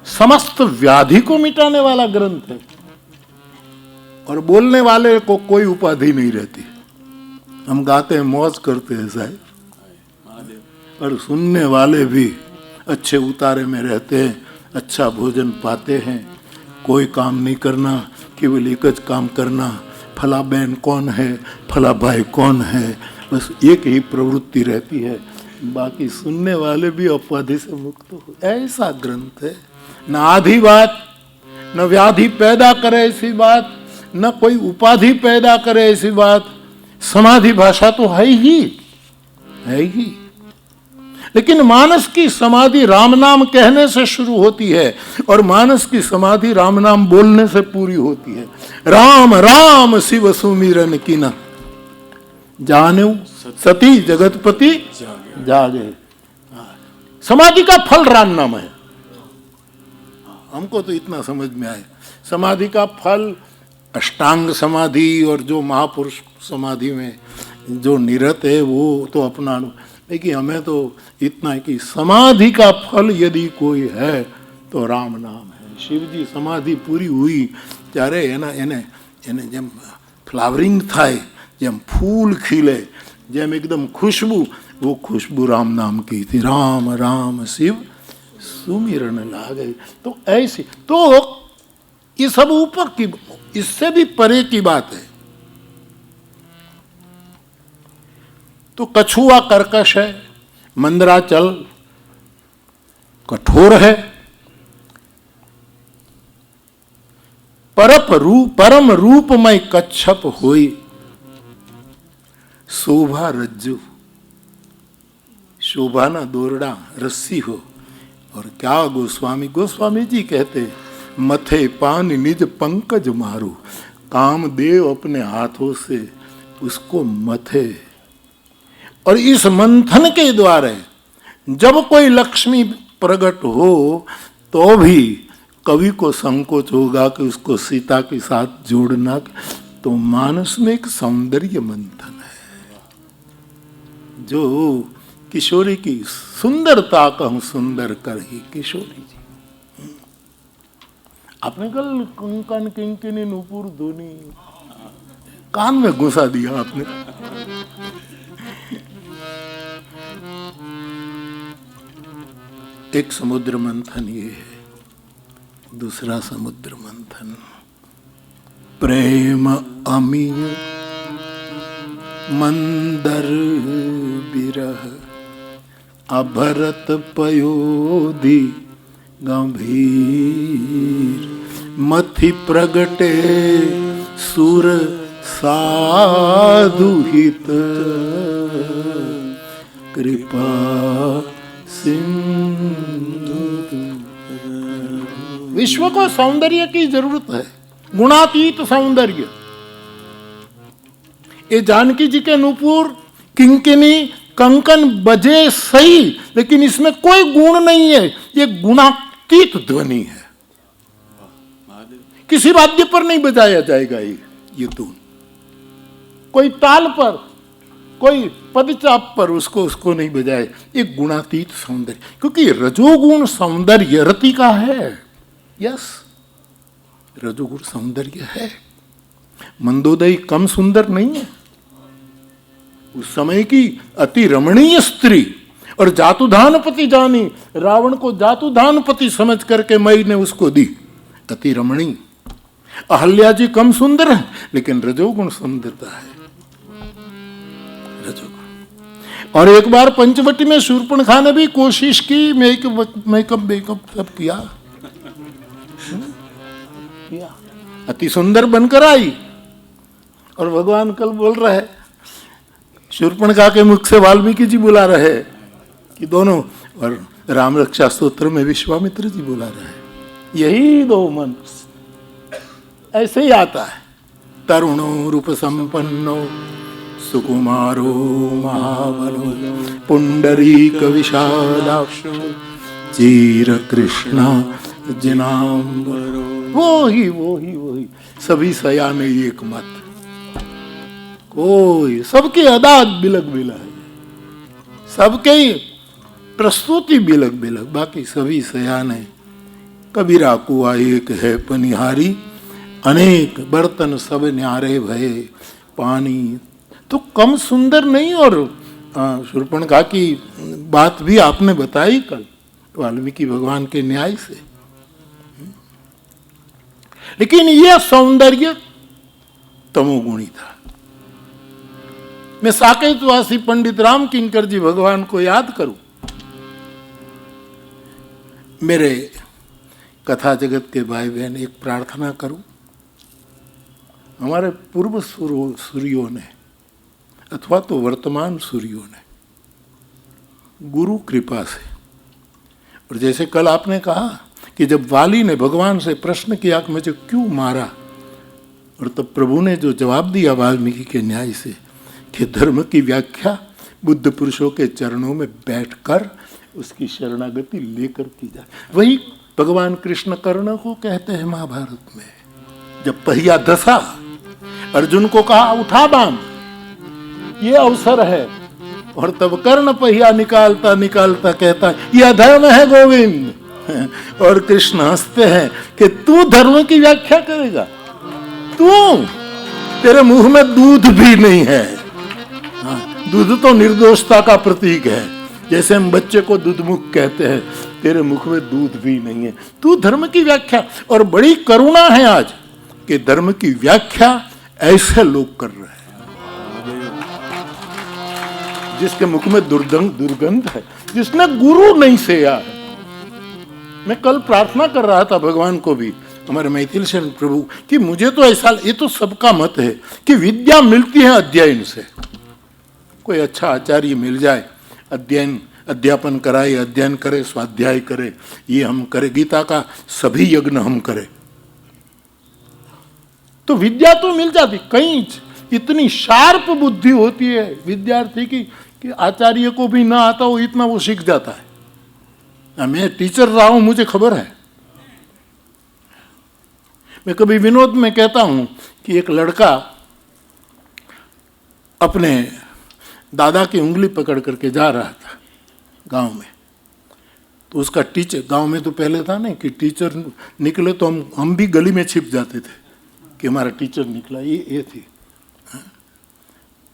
समस्त व्याधि को मिटाने वाला ग्रंथ है। और बोलने वाले को कोई उपाधि नहीं रहती। हम गाते हैं, मौज करते हैं साहब, और सुनने वाले भी अच्छे उतारे में रहते हैं, अच्छा भोजन पाते हैं। कोई काम नहीं करना, केवल एक ज काम करना, फला बहन कौन है, फला भाई कौन है, बस एक ही प्रवृत्ति रहती है। बाकी सुनने वाले भी अपवादी से मुक्त हो, ऐसा ग्रंथ है। न आधी बात, न व्याधि पैदा करे ऐसी बात, न कोई उपाधि पैदा करे ऐसी बात। समाधि भाषा तो है ही। लेकिन मानस की समाधि राम नाम कहने से शुरू होती है और मानस की समाधि राम नाम बोलने से पूरी होती है। राम राम शिव सुमिरन की न जाने सती जगतपति जागे। समाधि का फल राम नाम है। हमको तो इतना समझ में आए। समाधि का फल अष्टांग समाधि और जो महापुरुष समाधि में जो निरत है वो तो अपना, लेकिन हमें तो इतना है कि समाधि का फल यदि कोई है तो राम नाम है। शिव जी समाधि पूरी हुई ત્યારે એને જેમ ફ્લાવરિંગ થાય, જેમ ફૂલ ખીલે, જેમ એકદમ खुशबू, वो खुशबू राम नाम की थी। राम राम शिव सुमिरन लागे। तो ऐसी, तो ये सब ऊपर की, इससे भी परे की बात है। तो कछुआ कर्कश है, मंदराचल कठोर है, परम रूपमय कच्छप होई, शोभा रज्जु, शोभा ना दोरड़ा रस्सी हो। और क्या गोस्वामी जी कहते, मथे पान निज पंकज मारू, कामदेव अपने हाथों से उसको मथे। और इस मंथन के द्वारा जब कोई लक्ष्मी प्रकट हो तो भी कवि को संकोच होगा कि उसको सीता के साथ जोड़ना। तो मानस में एक सौंदर्य मंथन है जो किशोरी की सुंदरता कहूं सुंदर कर ही किशोरी जी। आपने कल कंकन किंकिनी नूपुर धोनी कान में घुसा दिया आपने। एक समुद्र मंथन ये है, दूसरा समुद्र मंथन प्रेम अमीय मंदर बिरह, अभरत पयोधि गंभीर, मथि प्रगटे सुर साधु हित, कृपा सिंधु। विश्व को सौंदर्य की जरूरत है, गुणातीत सौंदर्य। ये जानकी जी के नूपुर किंकिनी कंकन बजे सही, लेकिन इसमें कोई गुण नहीं है, ये गुणातीत ध्वनि है। किसी वाद्य पर नहीं बजाया जाएगा ये धुन, कोई ताल पर, कोई पदचाप पर उसको नहीं बजाए। एक गुणातीत सौंदर्य, क्योंकि रजोगुण सौंदर्य रति का है। यस, रजोगुण सौंदर्य है। मंदोदरी कम सुंदर नहीं है। उस समय की अति रमणीय स्त्री, और जातुधानपति जानी, रावण को जातुधानपति समझ करके मई ने उसको दी, अति रमणीय। अहल्या जी कम सुंदर है, लेकिन रजोगुण सुंदरता है, रजोगुण। और एक बार पंचवटी में शूर्पणखा ने भी कोशिश की, मेकअप सब किया, अति सुंदर बनकर आई। और भगवान कल बोल रहे, शूर्पणखा के मुख से वाल्मीकि जी बुला रहे कि दोनों, और राम रक्षा स्तोत्र में विश्वामित्र जी बुला रहे। यही दो मन ऐसे ही आता है। तरुणो रूप संपन्नो सुकुमारो महाबलो, पुंडरीक विशालाक्षो चीर कृष्णा जिनांबरो। वो ही सभी सयाने एक मत, कोई सबके अदाद बिलक बिलक है, सबके प्रस्तुति बिलक बिलक, बाकी सभी सयाने। कबीरा कुआ एक है पनिहारी, अनेक बर्तन सब न्यारे भये पानी। तो कम सुंदर नहीं। और शूर्पणखा की बात भी आपने बताई कल वाल्मीकि भगवान के न्याय से। लेकिन यह सौंदर्य तमोगुणी था। मैं साकेतवासी पंडित राम किंकर जी भगवान को याद करूं। मेरे कथा जगत के भाई बहन एक प्रार्थना करूं। हमारे पूर्व सूर्यों ने अथवा तो वर्तमान सूर्यों ने गुरु कृपा से, और जैसे कल आपने कहा कि जब वाली ने भगवान से प्रश्न किया कि मुझे क्यों मारा, और तब प्रभु ने जो जवाब दिया वाल्मीकि के न्याय से कि धर्म की व्याख्या बुद्ध पुरुषों के चरणों में बैठकर उसकी शरणागति लेकर की जाए, वही भगवान कृष्ण कर्ण को कहते हैं महाभारत में। जब पहिया धसा, अर्जुन को कहा उठा बाण, ये अवसर है, और तब कर्ण पहिया निकालता निकालता कहता है यह धर्म है गोविंद, और कृष्ण हंसते हैं कि तू धर्म की व्याख्या करेगा, तू, तेरे मुंह में दूध भी नहीं है। दूध तो निर्दोषता का प्रतीक है, जैसे हम बच्चे को दूधमुख कहते हैं, तेरे मुख में दूध भी नहीं है, तू धर्म की व्याख्या। और बड़ी करुणा है आज कि धर्म की व्याख्या ऐसे लोग कर रहे हैं जिसके मुख में दुर्गंध है, जिसने गुरु नहीं सेया है। मैं कल प्रार्थना कर रहा था भगवान को भी, हमारे मैथिल शरण प्रभु, कि मुझे तो ऐसा, ये तो सबका मत है कि विद्या मिलती है अध्ययन से। कोई अच्छा आचार्य मिल जाए, अध्यापन कराए, अध्ययन करे, स्वाध्याय करे, ये हम करें, गीता का सभी यज्ञ हम करें तो विद्या तो मिल जाती। कहीं इतनी शार्प बुद्धि होती है विद्यार्थी की कि आचार्य को भी ना आता हो इतना वो सीख जाता है। मैं टीचर रहा हूं, मुझे खबर है। मैं कभी विनोद में कहता हूं कि एक लड़का अपने दादा की उंगली पकड़ करके जा रहा था गांव में, तो उसका टीचर, गांव में तो पहले था नहीं कि टीचर निकले तो हम भी गली में छिप जाते थे कि हमारा टीचर निकला, ये थी।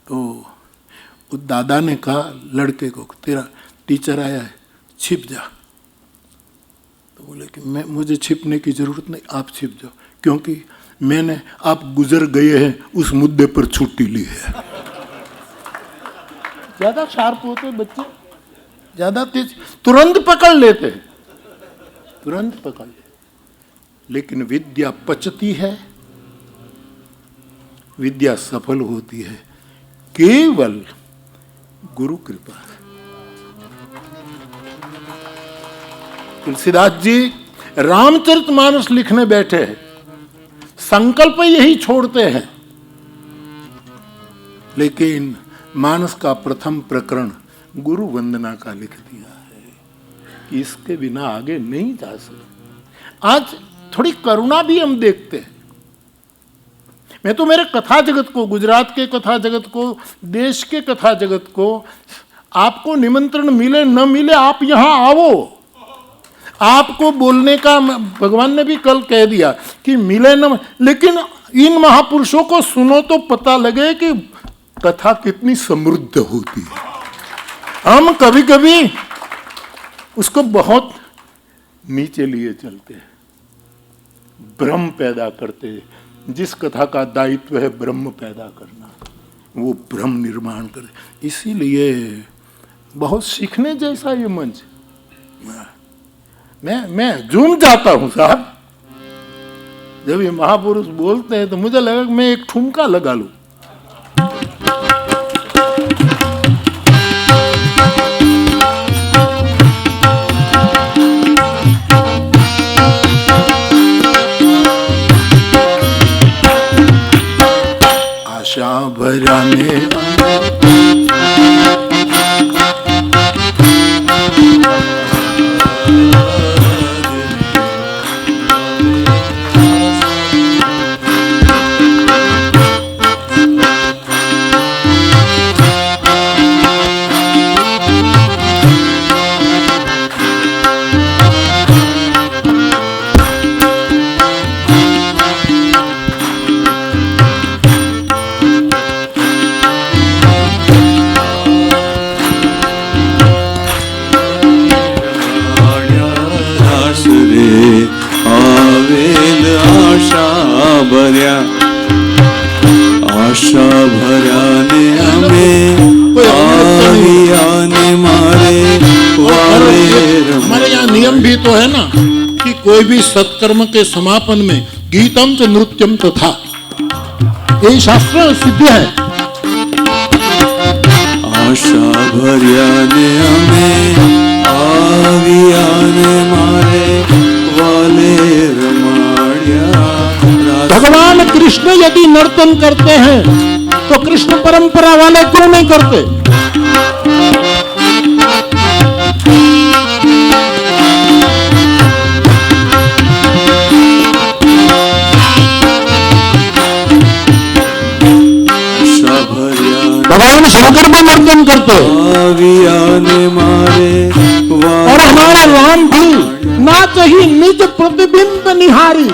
तो उस दादा ने कहा लड़के को, तेरा टीचर आया है, छिप जा। तो बोले कि मुझे छिपने की जरूरत नहीं, आप छिप जाओ, क्योंकि मैंने, आप गुजर गए हैं उस मुद्दे पर छुट्टी ली है। ज्यादा शार्प होते बच्चे, ज्यादा तेज, तुरंत पकड़ लेते हैं, तुरंत पकड़ लेते। लेकिन विद्या पचती है, विद्या सफल होती है केवल गुरु कृपा। तुलसीदास जी रामचरितमानस लिखने बैठे हैं, संकल्प यही छोड़ते हैं, लेकिन मानस का प्रथम प्रकरण गुरु वंदना का लिख दिया है कि इसके बिना आगे नहीं जा सकते। आज थोड़ी करुणा भी हम देखते हैं। मैं तो मेरे कथा जगत को, गुजरात के कथा जगत को, देश के कथा जगत को, आपको निमंत्रण मिले न मिले आप यहां आओ। आपको बोलने का भगवान ने भी कल कह दिया कि मिले न, लेकिन इन महापुरुषों को सुनो तो पता लगे कि कथा कितनी समृद्ध होती है। हम कभी कभी उसको बहुत नीचे लिए चलते हैं, भ्रम पैदा करते हैं। जिस कथा का दायित्व है ब्रह्म पैदा करना, वो भ्रम निर्माण करे। इसीलिए बहुत सीखने जैसा ये मंच। मैं झूम जाता हूं साहब, जब ये महापुरुष बोलते हैं तो मुझे लगा कि मैं एक ठुमका लगा लूं। आशा भराने आशा भर्याने हमें आने मारे। हमारे यहाँ नियम भी तो है ना कि कोई भी सत्कर्म के समापन में गीतम च नृत्यम तो था, ये शास्त्र सिद्ध है। आशा भर्याने हमें आवियाने मारे वाले रमाड़िया। भगवान कृष्ण यदि नर्तन करते हैं तो कृष्ण परंपरा वाले क्यों नहीं करते? भगवान शंकर भी नर्तन करते मारे और हमारा राम भी नाच ही निज प्रतिबिंब निहारी,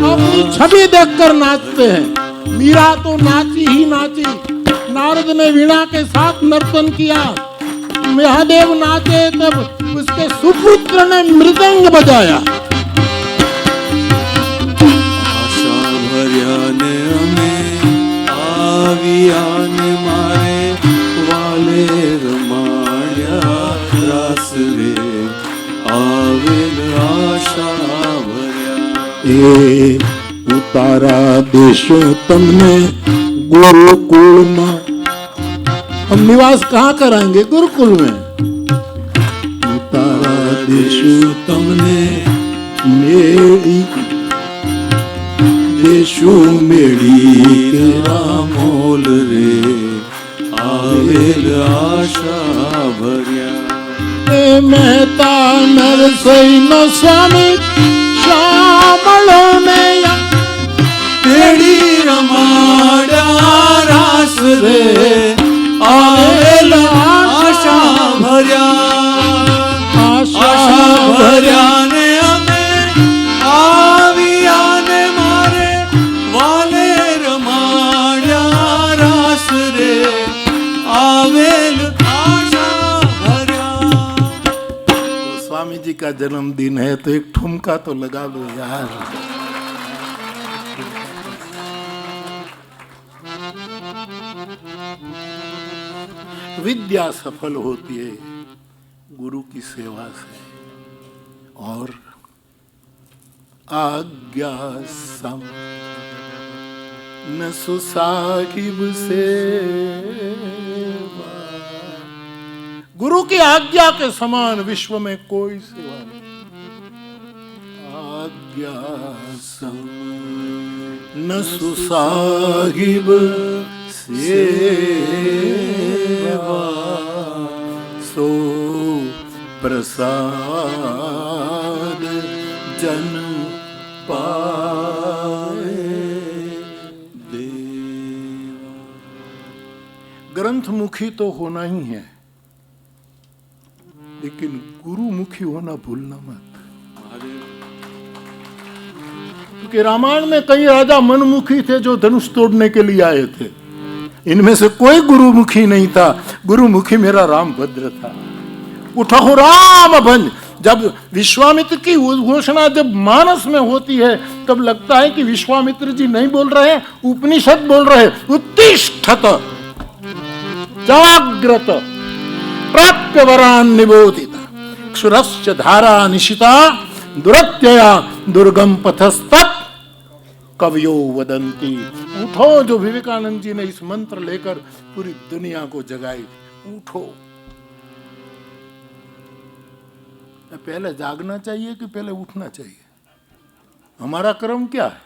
अपनी छवि देखकर नाचते हैं। मीरा तो नाची ही नाची, नारद ने वीणा के साथ नर्तन किया, महादेव नाचे तब उसके सुपुत्र ने मृदंग बजाया। आशा भर्याने हमें आवियाने मारे वाले रमाड़िया रास रे आवेल आशा भर्या। ये उतारा देश तमने गुरुकुल में, हम निवास कहाँ कराएंगे? गुरुकुल में। उतारा देश तमने मेरी देशु मेरी रामोल रे आवेल आशा भर्या। मेहता नरसैन स्वामी श्यामलो ने तेरी रमाड़ा रास रे आवेल आशा भर्या। आशा भर्या ने हमें आवियाने मारे वाले रमाड़ा रास रे आवेल आशा भर्या। स्वामी जी का जन्मदिन है तो एक ठुमका तो लगा लो यार। विद्या सफल होती है गुरु की सेवा से और आज्ञा सम न सुसाहिब से। गुरु की आज्ञा के समान विश्व में कोई सेवा नहीं। आज्ञा सम न सुसाहिब सेवा सो प्रसाद जन पाए देवा। ग्रंथमुखी तो होना ही है, लेकिन गुरुमुखी होना भूलना मत। क्योंकि रामायण में कई राजा मनमुखी थे जो धनुष तोड़ने के लिए आए थे, इनमें से कोई गुरुमुखी नहीं था। गुरुमुखी मेरा रामभद्र था। उठो राम भंज। जब विश्वामित्र की घोषणा जब मानस में होती है तब लगता है कि विश्वामित्र जी नहीं बोल रहे हैं, उपनिषद बोल रहे हैं। उत्तिष्ठत जाग्रत प्राप्य वरान निबोधित क्षुरश्च धारा निशिता दुरत्यया दुर्गम पथस्तत् कवियो वदंती। उठो, जो विवेकानंद जी ने इस मंत्र लेकर पूरी दुनिया को जगाई। उठो। पहले जागना चाहिए कि पहले उठना चाहिए? हमारा क्रम क्या है?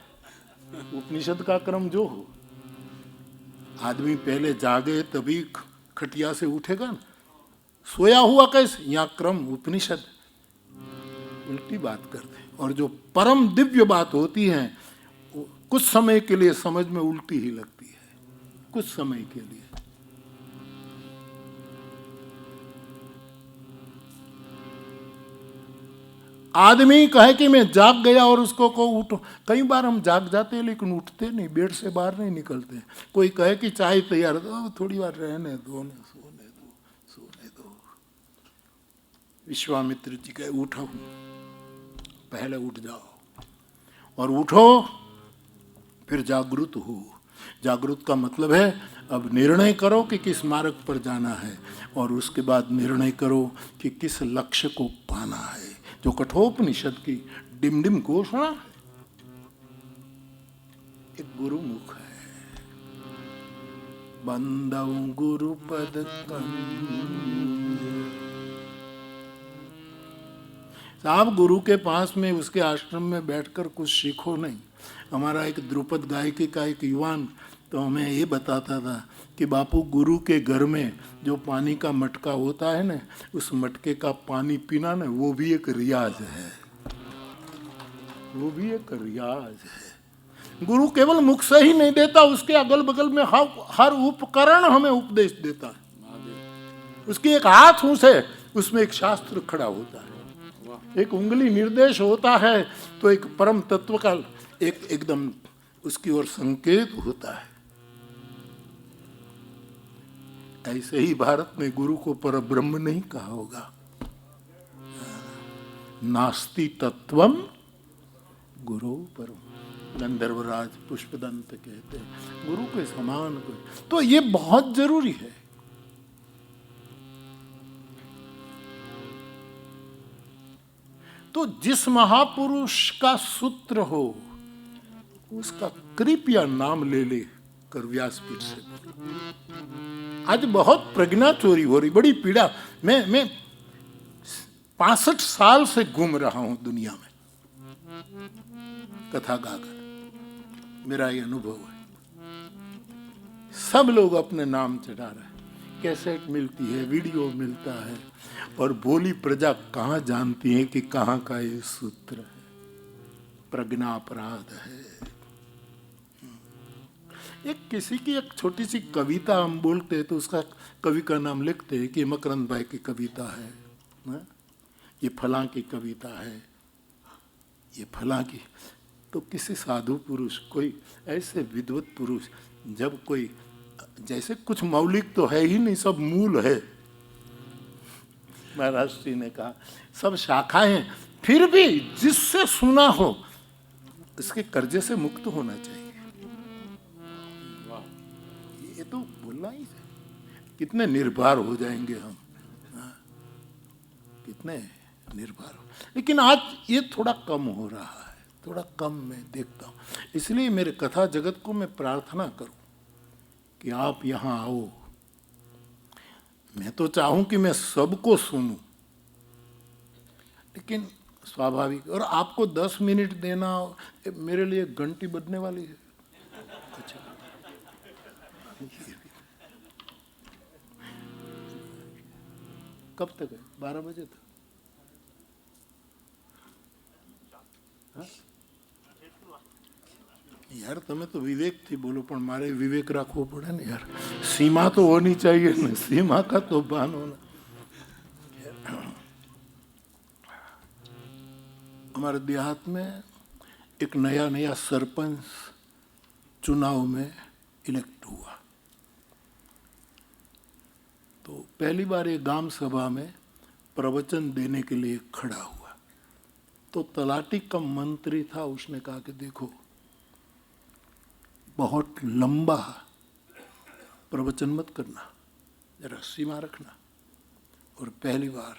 उपनिषद का क्रम जो हो। आदमी पहले जागे तभी खटिया से उठेगा ना। सोया हुआ कैसे? यहाँ क्रम उपनिषद। उल्टी बात करते हैं। और जो परम दिव्य बात होती है कुछ समय के लिए समझ में उल्टी ही लगती है, कुछ समय के लिए। आदमी कहे कि मैं जाग गया और उसको को उठो। कई बार हम जाग जाते हैं लेकिन उठते नहीं, बेड से बाहर नहीं निकलते। कोई कहे कि चाय तैयार, थोड़ी बार रहने दो, सोने दो। विश्वामित्र जी कहे उठो, पहले उठ जाओ और उठो फिर जागृत हो। जागृत का मतलब है अब निर्णय करो कि किस मार्ग पर जाना है और उसके बाद निर्णय करो कि किस लक्ष्य को पाना है। जो कठोपनिषद की डिम को सुना? एक गुरु मुख है, बंदऊ गुरुपद कंज। साहब गुरु के पास में उसके आश्रम में बैठकर कुछ सीखो नहीं। हमारा एक द्रुपद गायकी का एक युवान तो हमें ये बताता था कि बापू गुरु के घर में जो पानी का मटका होता है ना, उस मटके का पानी पीना ना, वो भी एक रियाज है, वो भी एक रियाज है। गुरु केवल मुख से ही नहीं देता, उसके अगल बगल में हर उपकरण हमें उपदेश देता है। उसकी एक हाथ से उसमें एक शास्त्र खड़ा होता है, एक उंगली निर्देश होता है तो एक परम तत्व का एक एकदम उसकी ओर संकेत होता है। ऐसे ही भारत में गुरु को परब्रह्म नहीं कहा होगा। नास्ति तत्वम गुरु परम, गंधर्वराज पुष्पदंत कहते हैं गुरु के समान कोई। तो ये बहुत जरूरी है। तो जिस महापुरुष का सूत्र हो उसका कृपया नाम ले ले कर व्यासपीठ से। आज बहुत प्रज्ञा चोरी हो रही, बड़ी पीड़ा। मैं 65 साल से घूम रहा हूं दुनिया में कथा गाकर, मेरा ये अनुभव है। सब लोग अपने नाम चढ़ा रहे हैं, कैसेट मिलती है, वीडियो मिलता है, और बोली प्रजा कहाँ जानती है कि कहाँ का ये सूत्र है। प्रज्ञा अपराध है। एक किसी की एक छोटी सी कविता हम बोलते हैं तो उसका कवि का नाम लिखते हैं कि मकरंद भाई की कविता है, ये फलां की कविता है, ये फलां की। तो किसी साधु पुरुष, कोई ऐसे विद्वत पुरुष, जब कोई जैसे कुछ मौलिक तो है ही नहीं, सब मूल है। महाराज जी ने कहा सब शाखाएं, फिर भी जिससे सुना हो इसके कर्जे से मुक्त होना चाहिए। ये तो बोलना ही है। कितने निर्भर हो जाएंगे हम, कितने निर्भर हो। लेकिन आज ये थोड़ा कम हो रहा है, थोड़ा कम मैं देखता हूँ। इसलिए मेरे कथा जगत को मैं प्रार्थना करूं कि आप यहाँ आओ। मैं तो चाहूं कि मैं सबको सुनूं, लेकिन स्वाभाविक, और आपको 10 मिनट देना मेरे लिए घंटी बजने वाली है। अच्छा, कब तक है? 12 बजे तक। हाँ? यार તમે તો વિવેકથી બોલો, પણ મારે વિવેક રાખવો પડે ને यार। सीमा तो होनी चाहिए ना, सीमा का तो भान होना। हमारे देहात में एक नया सरपंच चुनाव में इलेक्ट हुआ। तो पहली बार ये ग्राम सभा में प्रवचन देने के लिए खड़ा हुआ। तो तलाटी का मंत्री था, उसने कहा कि देखो बहुत लंबा प्रवचन मत करना, जरा सीमा रखना। और पहली बार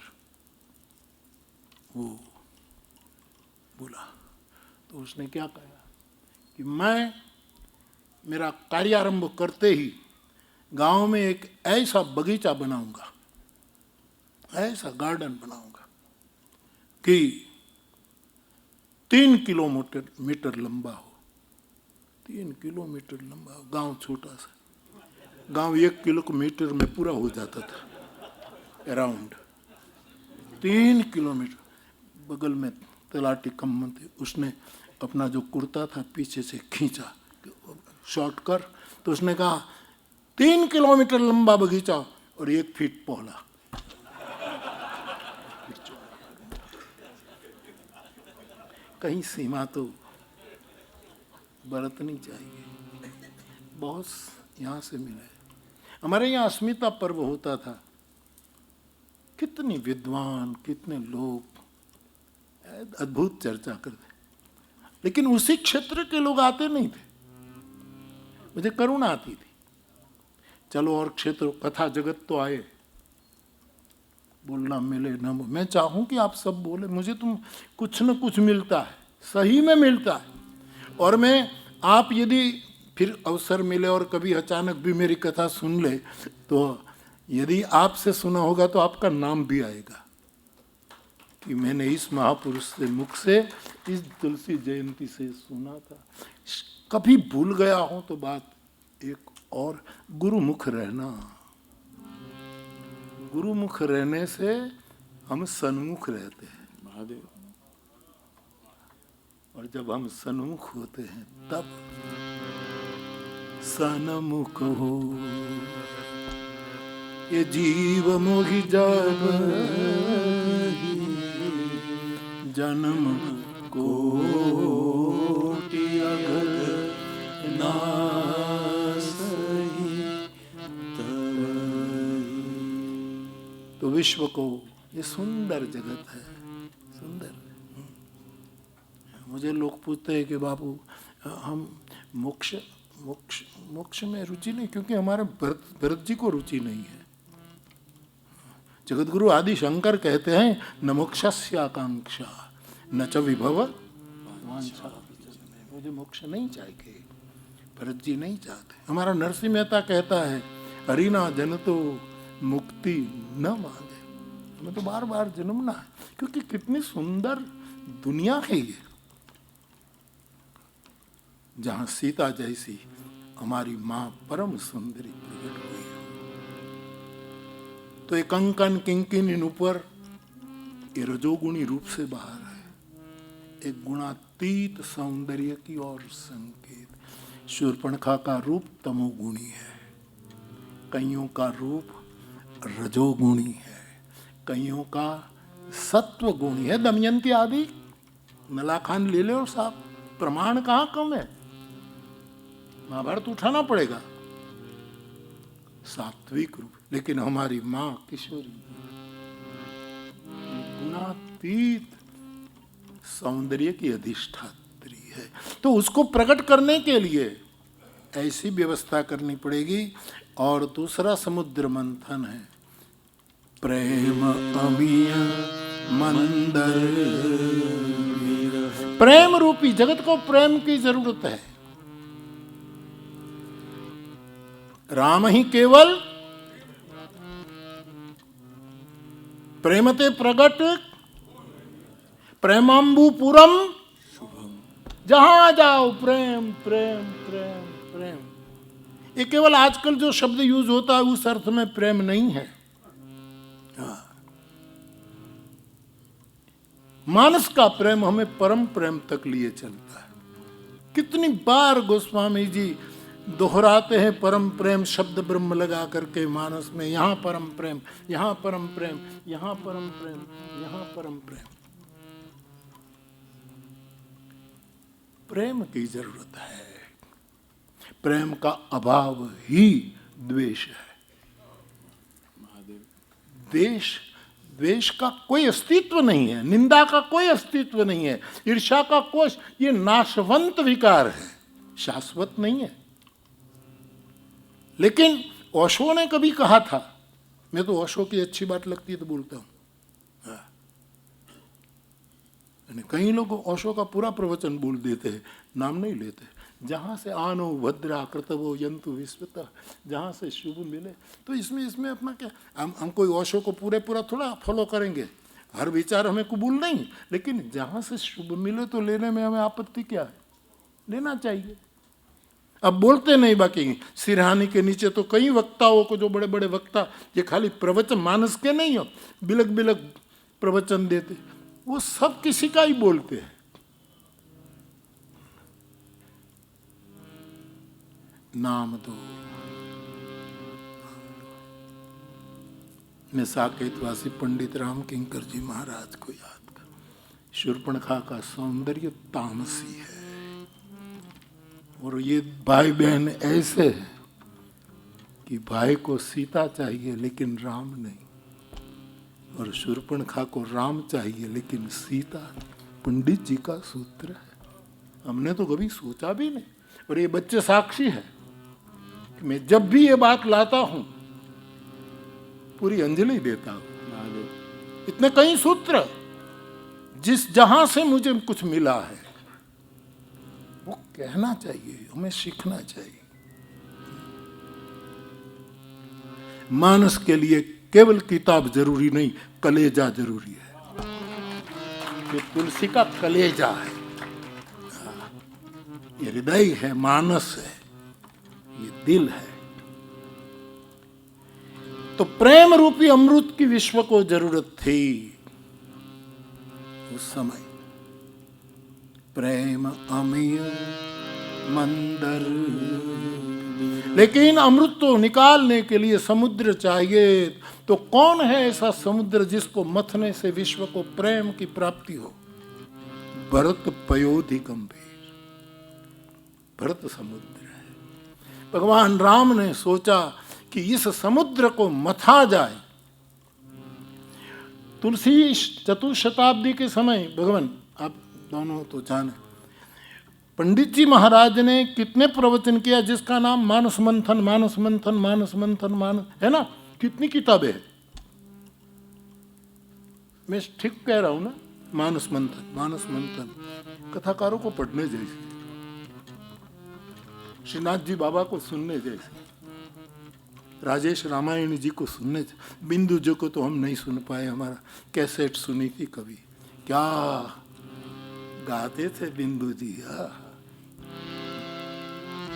वो बोला तो उसने क्या कहा कि मैं मेरा कार्यारंभ करते ही गांव में एक ऐसा बगीचा बनाऊंगा, ऐसा गार्डन बनाऊंगा कि 3 किलोमीटर लंबा हो। 3 किलोमीटर लंबा हो। गांव छोटा सा, गांव 1 किलोमीटर में पूरा हो जाता था अराउंड। 3 किलोमीटर। बगल में तलाटी कम थे, उसने अपना जो कुर्ता था पीछे से खींचा, शॉर्ट कर। तो उसने कहा 3 किलोमीटर लंबा बगीचा और 1 फीट पौला। कहीं सीमा तो बरतनी चाहिए। बहुत यहाँ से मिले। हमारे यहाँ अस्मिता पर्व होता था, कितनी विद्वान, कितने लोग अद्भुत चर्चा करते, लेकिन उसी क्षेत्र के लोग आते नहीं थे। मुझे करुणा आती थी, चलो और क्षेत्र कथा जगत तो आए, बोलना मिले ना, मैं चाहूँ कि आप सब बोले, मुझे तो कुछ न कुछ मिलता है, सही में मिलता है। और मैं, आप यदि फिर अवसर मिले और कभी अचानक भी मेरी कथा सुन ले, तो यदि आपसे सुना होगा तो आपका नाम भी आएगा कि मैंने इस महापुरुष से मुख से इस तुलसी जयंती से सुना था। कभी भूल गया हूं तो बात एक और, गुरुमुख रहना। गुरुमुख रहने से हम सन्मुख रहते हैं महादेव। और जब हम सन्मुख होते हैं तब सन्मुख हो ये जीव मोहि जब जन्म कोटि अगल नासहि तबहि। तो विश्व को, ये सुंदर जगत है, सुंदर। मुझे लोग पूछते हैं कि बाबू हम मोक्ष मोक्ष मोक्ष में रुचि नहीं, क्योंकि हमारे भरत जी को रुचि नहीं है। जगतगुरु आदि शंकर कहते हैं न मोक्षस्य आकांक्षा न च विभव वांछा। मुझे मोक्ष नहीं चाहिए, भरत जी नहीं चाहते। हमारा नरसिंह मेहता कहता है हरिना जन तो मुक्ति न मांगे, हमें तो बार बार जन्मना है, क्योंकि कितनी सुंदर दुनिया है ये, जहां सीता जैसी हमारी मां परम सुंदरी प्रकट हुई है। तो एक कंकन किंकिन इन ऊपर ये रजोगुणी रूप से बाहर है, एक गुणातीत सौंदर्य की ओर संकेत। शूर्पणखा का रूप तमोगुणी है, कईयों का रूप रजोगुणी है, कईयों का सत्व गुणी है। दमयंती आदि नलाखान ले लो साहब, प्रमाण कहाँ कम है, महाभारत उठाना पड़ेगा। सात्विक रूप, लेकिन हमारी मां किशोरी गुणातीत सौंदर्य की अधिष्ठात्री है। तो उसको प्रकट करने के लिए ऐसी व्यवस्था करनी पड़ेगी। और दूसरा समुद्र मंथन है, प्रेम अमीय मंदर। प्रेम रूपी जगत को प्रेम की जरूरत है। राम ही केवल प्रेमते प्रगट प्रेमांबुपुरम जहां जाओ प्रेम प्रेम प्रेम प्रेम। ये केवल आजकल जो शब्द यूज होता है उस अर्थ में प्रेम नहीं है। मानस का प्रेम हमें परम प्रेम तक लिए चलता है। कितनी बार गोस्वामी जी दोहराते हैं परम प्रेम शब्द ब्रह्म लगा करके मानस में, यहां परम प्रेम, यहां परम प्रेम, यहां परम प्रेम, यहां परम प्रेम। प्रेम की जरूरत है। प्रेम का अभाव ही द्वेष है। द्वेष का कोई अस्तित्व नहीं है, निंदा का कोई अस्तित्व नहीं है, ईर्ष्या का कोश, ये नाशवंत विकार है, शाश्वत नहीं है। लेकिन ओशो ने कभी कहा था, मैं तो ओशो की अच्छी बात लगती है तो बोलता हूं, कई लोग ओशो का पूरा प्रवचन बोल देते हैं, नाम नहीं लेते। जहाँ से आनो भद्रा कृतवो यंतु विश्वतः, जहाँ से शुभ मिले। तो इसमें अपना क्या, हम कोई ओशो को पूरा थोड़ा फॉलो करेंगे, हर विचार हमें कबूल नहीं, लेकिन जहाँ से शुभ मिले तो लेने में हमें आपत्ति क्या है, लेना चाहिए। अब बोलते नहीं, बाकी सिरहानी के नीचे तो कई वक्ताओं को, जो बड़े बड़े वक्ता, ये खाली प्रवचन मानस के नहीं हो, बिलक बिलक प्रवचन देते, वो सब किसी का ही बोलते हैं। नाम दो। मैं साकेतवासी पंडित राम किंकर जी महाराज को याद कर, शूर्पणखा का सौंदर्य तामसी है, और ये भाई बहन ऐसे है कि भाई को सीता चाहिए लेकिन राम नहीं, और शूर्पणखा को राम चाहिए लेकिन सीता। पंडित जी का सूत्र है, हमने तो कभी सोचा भी नहीं। और ये बच्चे साक्षी है कि मैं जब भी ये बात लाता हूं पूरी अंजलि देता हूं। इतने कई सूत्र जिस जहां से मुझे कुछ मिला है वो कहना चाहिए, हमें सीखना चाहिए। मानस के लिए केवल किताब जरूरी नहीं, कलेजा जरूरी है। ये तुलसी का कलेजा है, ये हृदय है, मानस है, ये दिल है। तो प्रेम रूपी अमृत की विश्व को जरूरत थी उस समय। प्रेम अमीय मंदर, लेकिन अमृत तो निकालने के लिए समुद्र चाहिए। तो कौन है ऐसा समुद्र जिसको मथने से विश्व को प्रेम की प्राप्ति हो? भरत पयोधि गंभीर, भरत समुद्र है। भगवान राम ने सोचा कि इस समुद्र को मथा जाए। तुलसी चतुशताब्दी के समय, भगवान आप दोनों तो जाने, पंडित जी महाराज ने कितने प्रवचन किया जिसका नाम मानस मंथन, मानस मंथन, मानस मंथन, मानस, है ना? कितनी किताबें हैं? मैं ठीक कह रहा हूं ना? मानस मंथन, मानस मंथन कथाकारों को पढ़ने जैसे, श्रीनाथ जी बाबा को सुनने जैसे, राजेश रामायण जी को सुनने, बिंदु जी को तो हम नहीं सुन पाए, हमारा कैसेट सुनी थी कभी। क्या गाते थे बिंदु जी,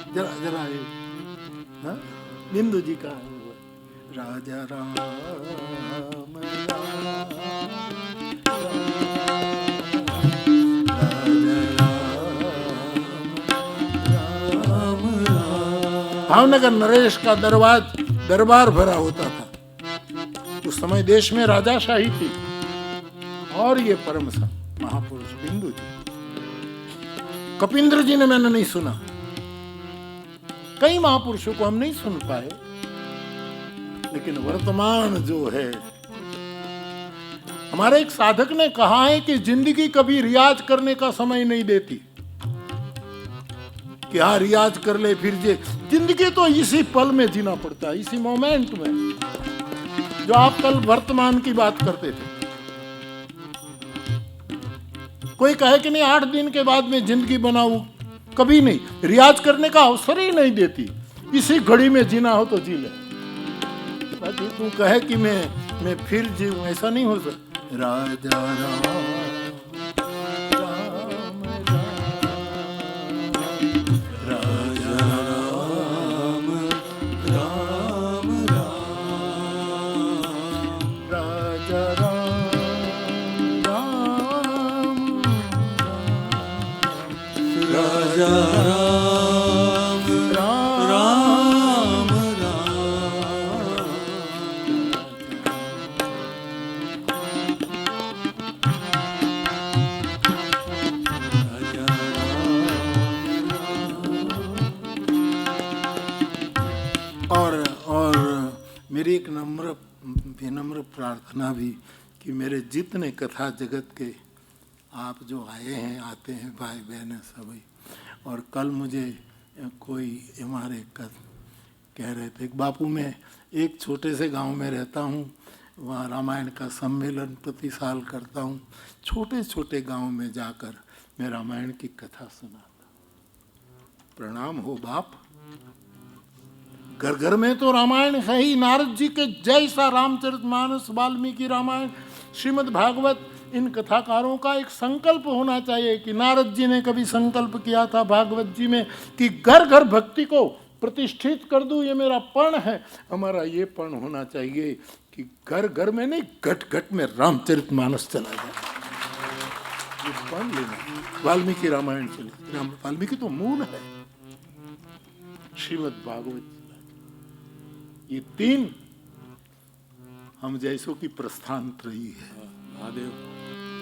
जरा जरा बिंदु जी का राजा राम भावनगर नरेश का दरबार भरा होता था। उस समय देश में राजाशाही थी और ये परम संत महापुरुष बिंदु जी, कपिंद्र जी ने मैंने नहीं सुना, कई महापुरुषों को हम नहीं सुन पाए, लेकिन वर्तमान जो है, हमारे एक साधक ने कहा है कि जिंदगी कभी रियाज करने का समय नहीं देती कि हाँ रियाज कर ले फिर जिंदगी तो इसी पल में जीना पड़ता है, इसी मोमेंट में। जो आप कल वर्तमान की बात करते थे, कोई कहे कि नहीं 8 दिन के बाद में जिंदगी बनाऊं, कभी नहीं, रियाज करने का अवसर ही नहीं देती। इसी घड़ी में जीना हो तो जी ले, बाकी तू कहे कि मैं फिर जीऊं, ऐसा नहीं हो सकता। राजा राम मेरी एक विनम्र प्रार्थना भी कि मेरे जितने कथा जगत के आप जो आए हैं, आते हैं, भाई बहन सभी, और कल मुझे कोई हमारे कह रहे थे, बापू मैं एक छोटे से गांव में रहता हूं, वहाँ रामायण का सम्मेलन प्रति साल करता हूं, छोटे छोटे गांव में जाकर मैं रामायण की कथा सुनाता। प्रणाम हो बाप, घर घर में तो रामायण है ही। नारद जी के जैसा रामचरितमानस, वाल्मीकि रामायण, श्रीमद् भागवत, इन कथाकारों का एक संकल्प होना चाहिए कि नारद जी ने कभी संकल्प किया था भागवत जी में कि घर घर भक्ति को प्रतिष्ठित कर दूं, ये मेरा पण है। हमारा ये पण होना चाहिए कि घर घर में नहीं, घट घट में रामचरितमानस चला जाए। ये पण लेना, वाल्मीकि रामायण चले, वाल्मीकि तो मूल है, श्रीमद् भागवत, ये 3 हम जैसों की प्रस्थान त्रयी है। महादेव,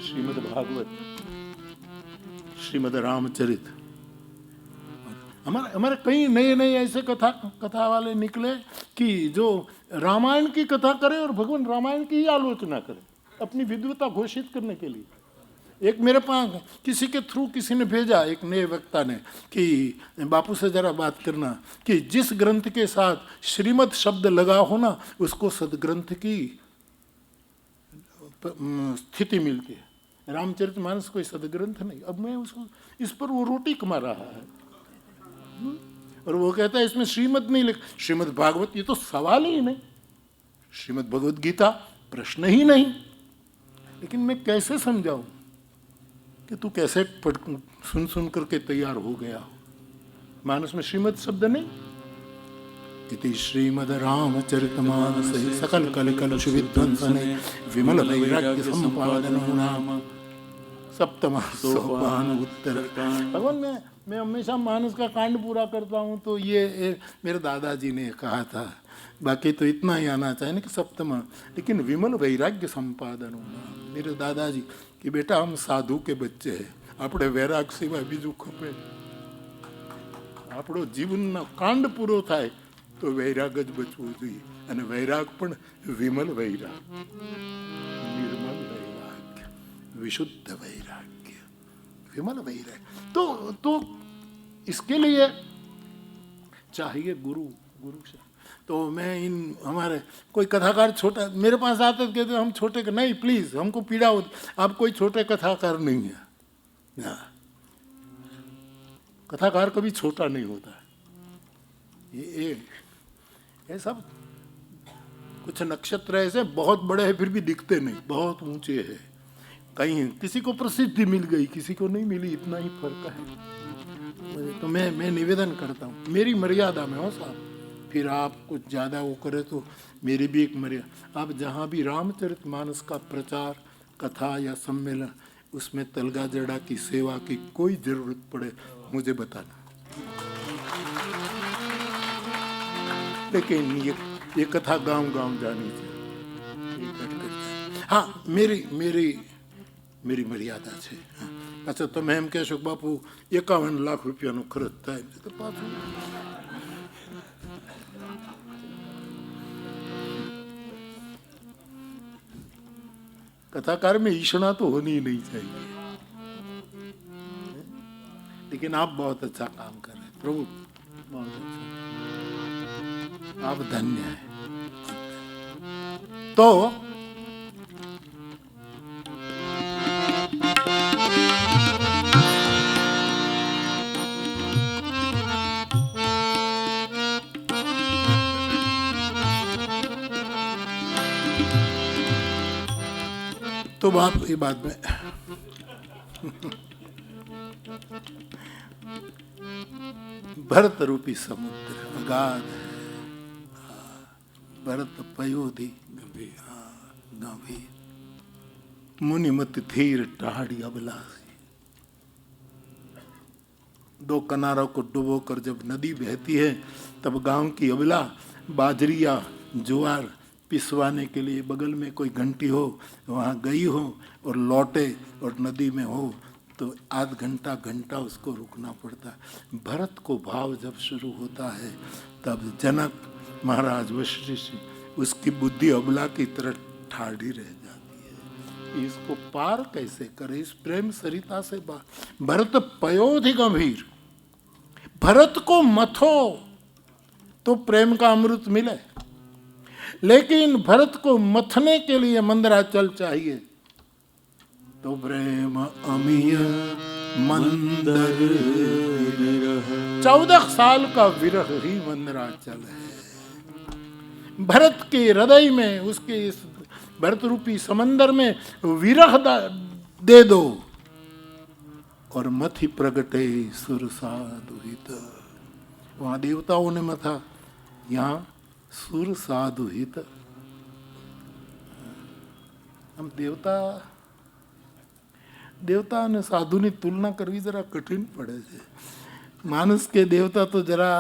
श्रीमद् भागवत, श्रीमद् रामचरित। हमारे कई नए ऐसे कथा वाले निकले कि जो रामायण की कथा करे और भगवान रामायण की ही आलोचना करे, अपनी विद्वता घोषित करने के लिए। एक मेरे पास किसी के थ्रू किसी ने भेजा, एक नए वक्ता ने, कि बापू से जरा बात करना कि जिस ग्रंथ के साथ श्रीमद् शब्द लगा हो ना, उसको सदग्रंथ की स्थिति मिलती है। रामचरितमानस कोई सदग्रंथ नहीं, अब मैं उसको इस पर वो रोटी कमा रहा है। और वो कहता है इसमें श्रीमद नहीं लिख, श्रीमद भागवत ये तो सवाल ही नहीं, श्रीमद भगवद गीता प्रश्न ही नहीं। लेकिन मैं कैसे समझाऊं कि तू कैसे सुन सुन करके तैयार हो गया हो। मानस में श्रीमद शब्द नहीं। इति श्रीमद रामचरितमानस सकल कल कलुष विध्वंसने विमल वैराग्य संपादनो नाम सप्तम सोपान उत्तर। भगवान मैं हमेशा मानस का कांड पूरा करता हूँ, तो ये मेरे दादाजी ने कहा था, बाकी तो इतना ही आना चाहिए ना कि सप्तम, लेकिन विमल वैराग्य संपादन होना। मेरे दादाजी कि बेटा हम साधु के बच्चे हैं, આપણે વૈરાગ સિવાય બીજું ખપે, આપણો જીવનનો કાંડ પૂરો થાય તો વૈરાગ જ બચવું જોઈએ, અને વૈરાગ પણ વિમલ વૈરાગ, निर्मल वैराग्य, विशुद्ध वैराग्य, विमल वैराग्य। तो इसके लिए चाहिए गुरु से। तो मैं इन हमारे कोई कथाकार छोटा मेरे पास आते तो कहते हम छोटे नहीं, प्लीज हमको पीड़ा होती, आप कोई छोटे कथाकार नहीं है। कथाकार कभी छोटा नहीं होता। ये सब कुछ नक्षत्र ऐसे बहुत बड़े हैं फिर भी दिखते नहीं, बहुत ऊंचे हैं। कहीं किसी को प्रसिद्धि मिल गई, किसी को नहीं मिली, इतना ही फर्क है। तो मैं निवेदन करता हूँ मेरी मर्यादा में हो साहब, फिर आप कुछ ज़्यादा वो करे तो मेरी भी एक मर्यादा। आप जहाँ भी रामचरितमानस का प्रचार, कथा या सम्मेलन, उसमें तलगा जड़ा की सेवा की कोई जरूरत पड़े मुझे बताना। लेकिन ये कथा गांव-गांव जानी चाहिए। हाँ, मेरी मर्यादा છે। अच्छा તમે એમ કહેશો બાપુ 51 લાખ રૂપિયાનો ખર્ચ થાય તો પાછું कथाकार में ईर्ष्या तो होनी ही नहीं चाहिए। लेकिन आप बहुत अच्छा काम कर रहे हैं प्रभु, बहुत अच्छा, आप धन्य हैं। तो बाप ये बात में भरत रूपी समुद्र अगाध, भरत पयोधि गंभीर, मुनिमत धीर टाढ़ी अबलासी। दो किनारों को डुबो कर जब नदी बहती है तब गांव की अबला बाजरी या ज्वार पिसवाने के लिए बगल में कोई घंटी हो वहाँ गई हो और लौटे और नदी में हो तो आध घंटा उसको रुकना पड़ता है। भरत को भाव जब शुरू होता है तब जनक महाराज वशिष्ठ उसकी बुद्धि अबला की तरह ठाड़ी रह जाती है। इसको पार कैसे करे इस प्रेम सरिता से भरत पयोधि गंभीर, भरत को मथो तो प्रेम का अमृत मिले, लेकिन भरत को मथने के लिए मंदराचल चाहिए। तो प्रेम अमीय मंदर 14 साल का विरह ही मंदराचल है। भरत के हृदय में, उसके इस भरत रूपी समंदर में विरह दे दो और मथि प्रगटे सुरसा दुहित। वहां देवताओं ने मथा, यहाँ सुर साधु हित। हम देवता અને સાધુની તુલના કરવી જરા કઠિન પડે છે। मानस के देवता तो जरा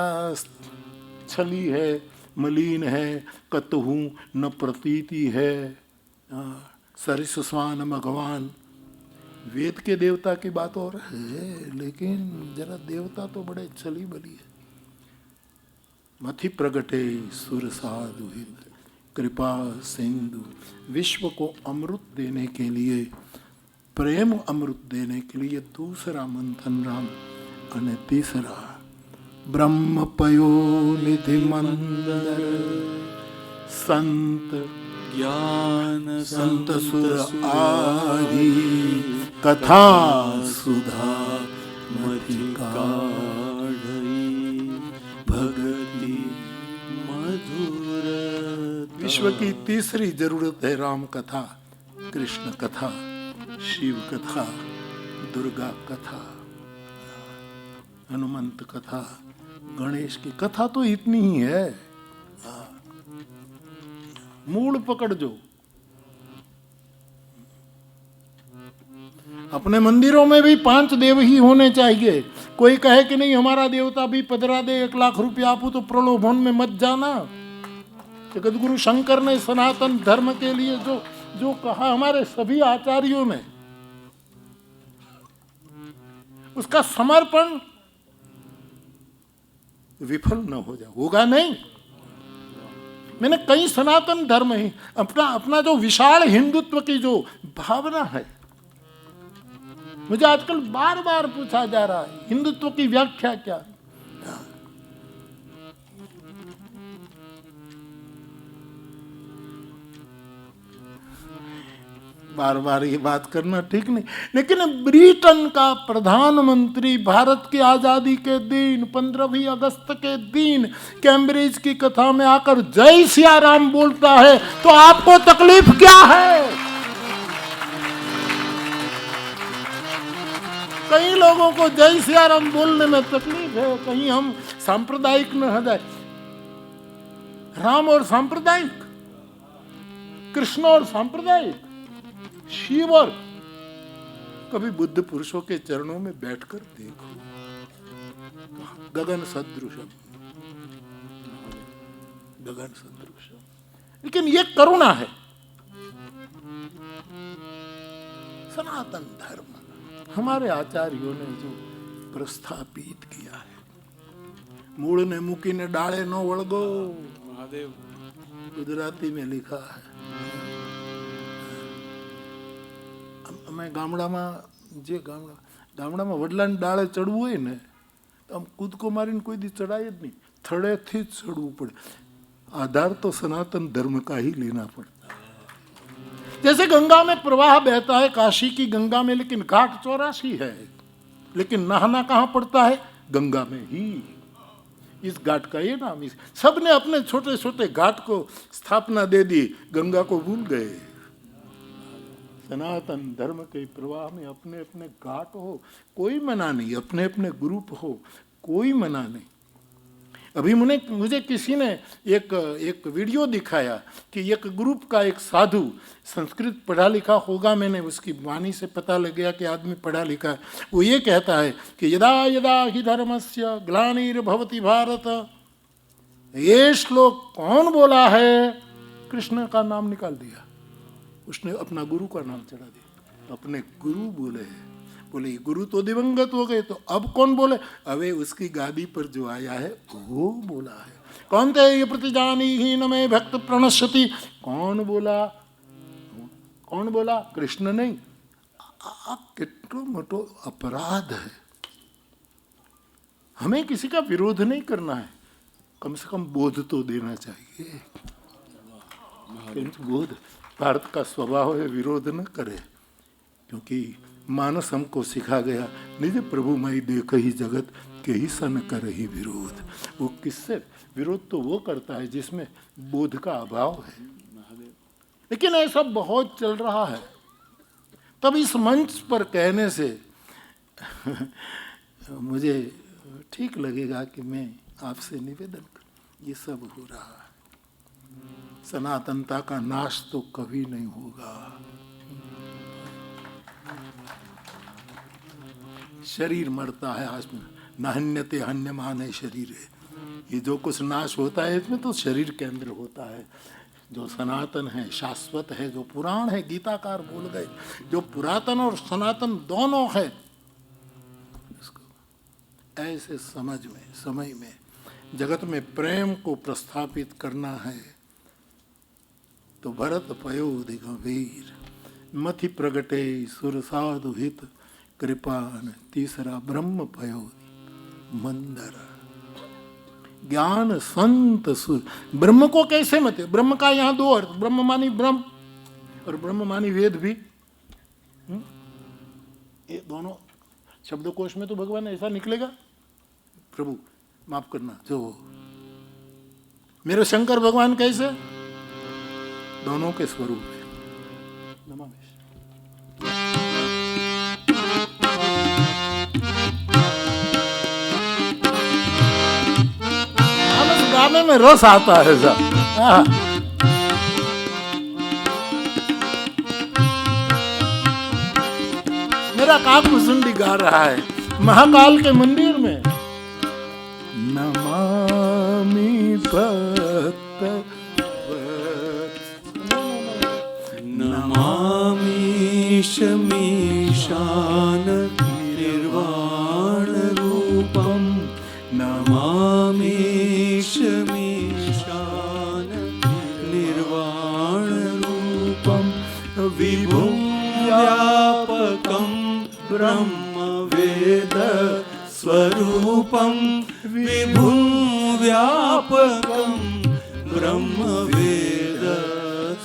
छली है, मलिन है, कतहु न प्रतीति है, सरिस स्वान भगवान। वेद के देवता की बात और है, लेकिन जरा देवता तो बड़े छली बली है। मथि प्रगटे सुर साधु हित, कृपा सिंधु। विश्व को अमृत देने के लिए, प्रेम अमृत देने के लिए दूसरा मंथन राम और तीसरा ब्रह्म पयो निधि मंदर संत ज्ञान संत सुर आदि कथा सुधा मति काढ़ई भगति मधुर। विश्व की तीसरी जरूरत है राम कथा, कृष्ण कथा, शिव कथा, दुर्गा कथा, हनुमंत कथा, गणेश की कथा तो इतनी ही है। मूल पकड़ जो। अपने मंदिरों में भी 5 देव ही होने चाहिए। कोई कहे कि नहीं हमारा देवता भी पधरा दे 1 लाख रुपया आपू तो प्रलोभन में मत जाना। जगत गुरु शंकर ने सनातन धर्म के लिए जो कहा हमारे सभी आचार्यों ने, उसका समर्पण विफल न हो जाए, होगा नहीं। मैंने कई सनातन धर्म ही अपना जो विशाल हिंदुत्व की जो भावना है, मुझे आजकल बार बार पूछा जा रहा है हिंदुत्व की व्याख्या क्या। बार बार ये बात करना ठीक नहीं, लेकिन ब्रिटेन का प्रधानमंत्री भारत की आजादी के दिन 15 अगस्त के दिन कैम्ब्रिज की कथा में आकर जय सिया राम बोलता है, तो आपको तकलीफ क्या है? कई लोगों को जय सिया राम बोलने में तकलीफ है, कहीं हम सांप्रदायिक न हो जाए। राम और सांप्रदायिक, कृष्ण और सांप्रदायिक, शिव और, कभी बुद्ध पुरुषों के चरणों में बैठकर देखो, गगन सदृशम, गगन सदृशम। लेकिन ये करुणा है। सनातन धर्म हमारे आचार्यों ने जो प्रस्थापित किया है, मूल ने मुकी ने डाले नो वळगो, महादेव गुजराती में लिखा है। અમે ગામડામાં વડલાની ડાળે ચડવું હોય ને તો આમ કૂદકો મારીને કોઈ દી ચડાય જ નહીં, થડેથી જ ચડવું પડે। आधार तो सनातन धर्म का ही लेना पड़ता है। जैसे गंगा में प्रवाह बहता है, काशी की गंगा में, लेकिन घाट 84 है, लेकिन नहाना कहाँ पड़ता है? गंगा में ही। इस घाट का ये नाम, सबने अपने छोटे छोटे घाट को स्थापना दे दी, गंगा को भूल गए। सनातन धर्म के प्रवाह में अपने अपने घाट हो, कोई मना नहीं, अपने अपने ग्रुप हो, कोई मना नहीं। अभी मुझे किसी ने एक वीडियो दिखाया कि एक ग्रुप का एक साधु, संस्कृत पढ़ा लिखा होगा, मैंने उसकी वाणी से पता लग गया कि आदमी पढ़ा लिखा है। वो ये कहता है कि यदा यदा हि धर्मस्य ग्लानिर्भवति भारत। ये श्लोक कौन बोला है? कृष्ण का नाम निकाल दिया, उसने अपना गुरु का नाम चढ़ा दिया। अपने गुरु बोले, बोले गुरु तो दिवंगत हो गए, तो अब कौन बोले? अबे उसकी गादी पर जो आया है वो बोला है। कौन थे ये प्रतिजानी ही न में भक्त प्रणश्यति, कौन बोला? कौन बोला? कृष्ण नहीं। कितना मोटो अपराध है। हमें किसी का विरोध नहीं करना है, कम से कम बोध तो देना चाहिए। बोध, भारत का स्वभाव है विरोध न करे, क्योंकि मानस हमको सिखा गया, निज प्रभु मई देख ही जगत के ही सन कर ही विरोध। वो किससे विरोध? तो वो करता है जिसमें बोध का अभाव है। लेकिन ऐसा बहुत चल रहा है। तब इस मंच पर कहने से मुझे ठीक लगेगा कि मैं आपसे निवेदन करूं, ये सब हो रहा है, सनातनता का नाश तो कभी नहीं होगा। शरीर मरता है, आज नाहन्यते हन्यमाने शरीर है। ये जो कुछ नाश होता है इसमें तो शरीर केंद्र होता है। जो सनातन है, शाश्वत है, जो पुराण है, गीताकार बोल गए, जो पुरातन और सनातन दोनों है, इसको ऐसे समय में जगत में प्रेम को प्रस्थापित करना है तो भरत पयोधि गंभीर मथि प्रगटे सुर साधु हित कृपान तीसरा ब्रह्म पयोधि मंदर। ज्ञान संत सुर। ब्रह्म को कैसे मत, ब्रह्म का यहाँ दो अर्थ, ब्रह्म मानी ब्रह्म और ब्रह्म मानी वेद भी। ये दोनों शब्दकोश में तो भगवान ऐसा निकलेगा, प्रभु माफ करना, जो मेरे शंकर भगवान कैसे, दोनों के स्वरूप है। नमामि। गाने में रस आता है साहब। मेरा काकभूषुंडी गा रहा है महाकाल के मंदिर में, नमामि भक्त नमामि शमीशान निर्वाण रूपम, नमामि शमीशान निर्वाण रूपम, विभुं व्यापकं ब्रह्म वेद स्वरूपं, विभुं व्यापकं ब्रह्म वेद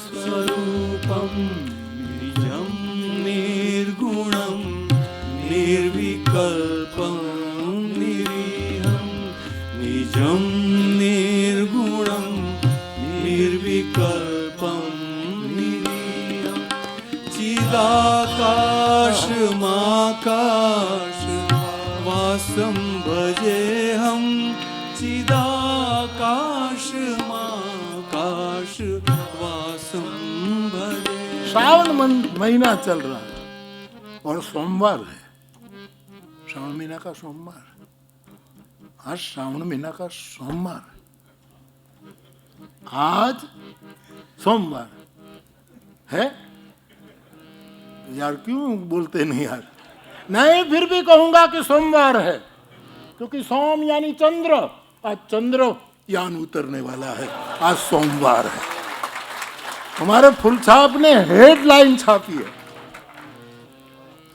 स्वरूपं, निजं निर्गुणं निर्विकल्पं निरीहं, निजं निर्गुणं निर्विकल्पं निरीहं, चिदाकाशमाकाश वासं भजेऽहं, चिदाकाशमाकाश वासं भजे। श्रावण महीना चल रहा है और सोमवार है, श्रावण महीना का सोमवार, आज श्रावण महीना का सोमवार, आज सोमवार है यार, क्यों बोलते नहीं यार? नहीं, फिर भी कहूंगा कि सोमवार है, क्योंकि सोम यानी चंद्र, आज चंद्र यान उतरने वाला है, आज सोमवार है। हमारे फुल छाप ने हेडलाइन छापी है,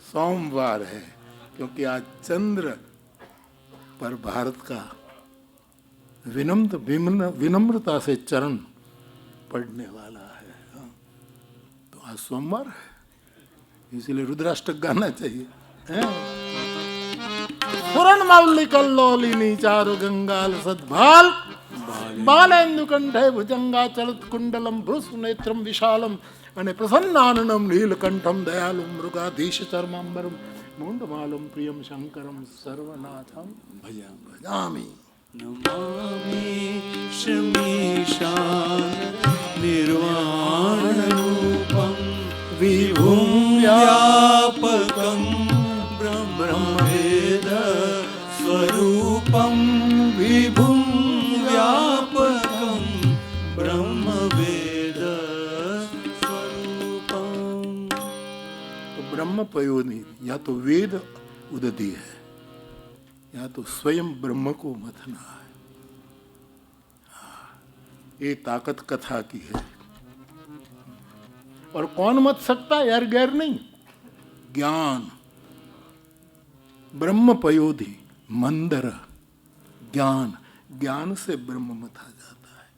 सोमवार है, क्योंकि आज चंद्र पर भारत का विनम्रता से चरण पड़ने वाला है। तो आज सोमवार है, इसलिए रुद्राष्टक गाना चाहिए। पुरण मौली कल्लोलिनी चारु गंगाल सद्भाल बालेन्दु कंठे भुजंगा चलत कुंडलम भ्रुसु नेत्रम विशालम अने प्रसन्नाननम नीलकंठम दयालुम मृगाधीश चर्मांबरम मुंडमालम प्रियम शंकरम सर्वनाथम भजामि। नमामि शमीशान निर्वाण रूपं, विभुं व्यापकं ब्रह्मवेद स्वरूपं, विभुं व्यापकं ब्रह्मवेद स्वरूपं। तो ब्रह्म पयोनिधि या तो वेद उदधि है, या तो स्वयं ब्रह्म को मथना है। ये ताकत कथा की है। और कौन मत सकता है यार? गैर नहीं, ज्ञान। ब्रह्म पयोधि मंदर, ज्ञान, ज्ञान से ब्रह्म मथा जाता है।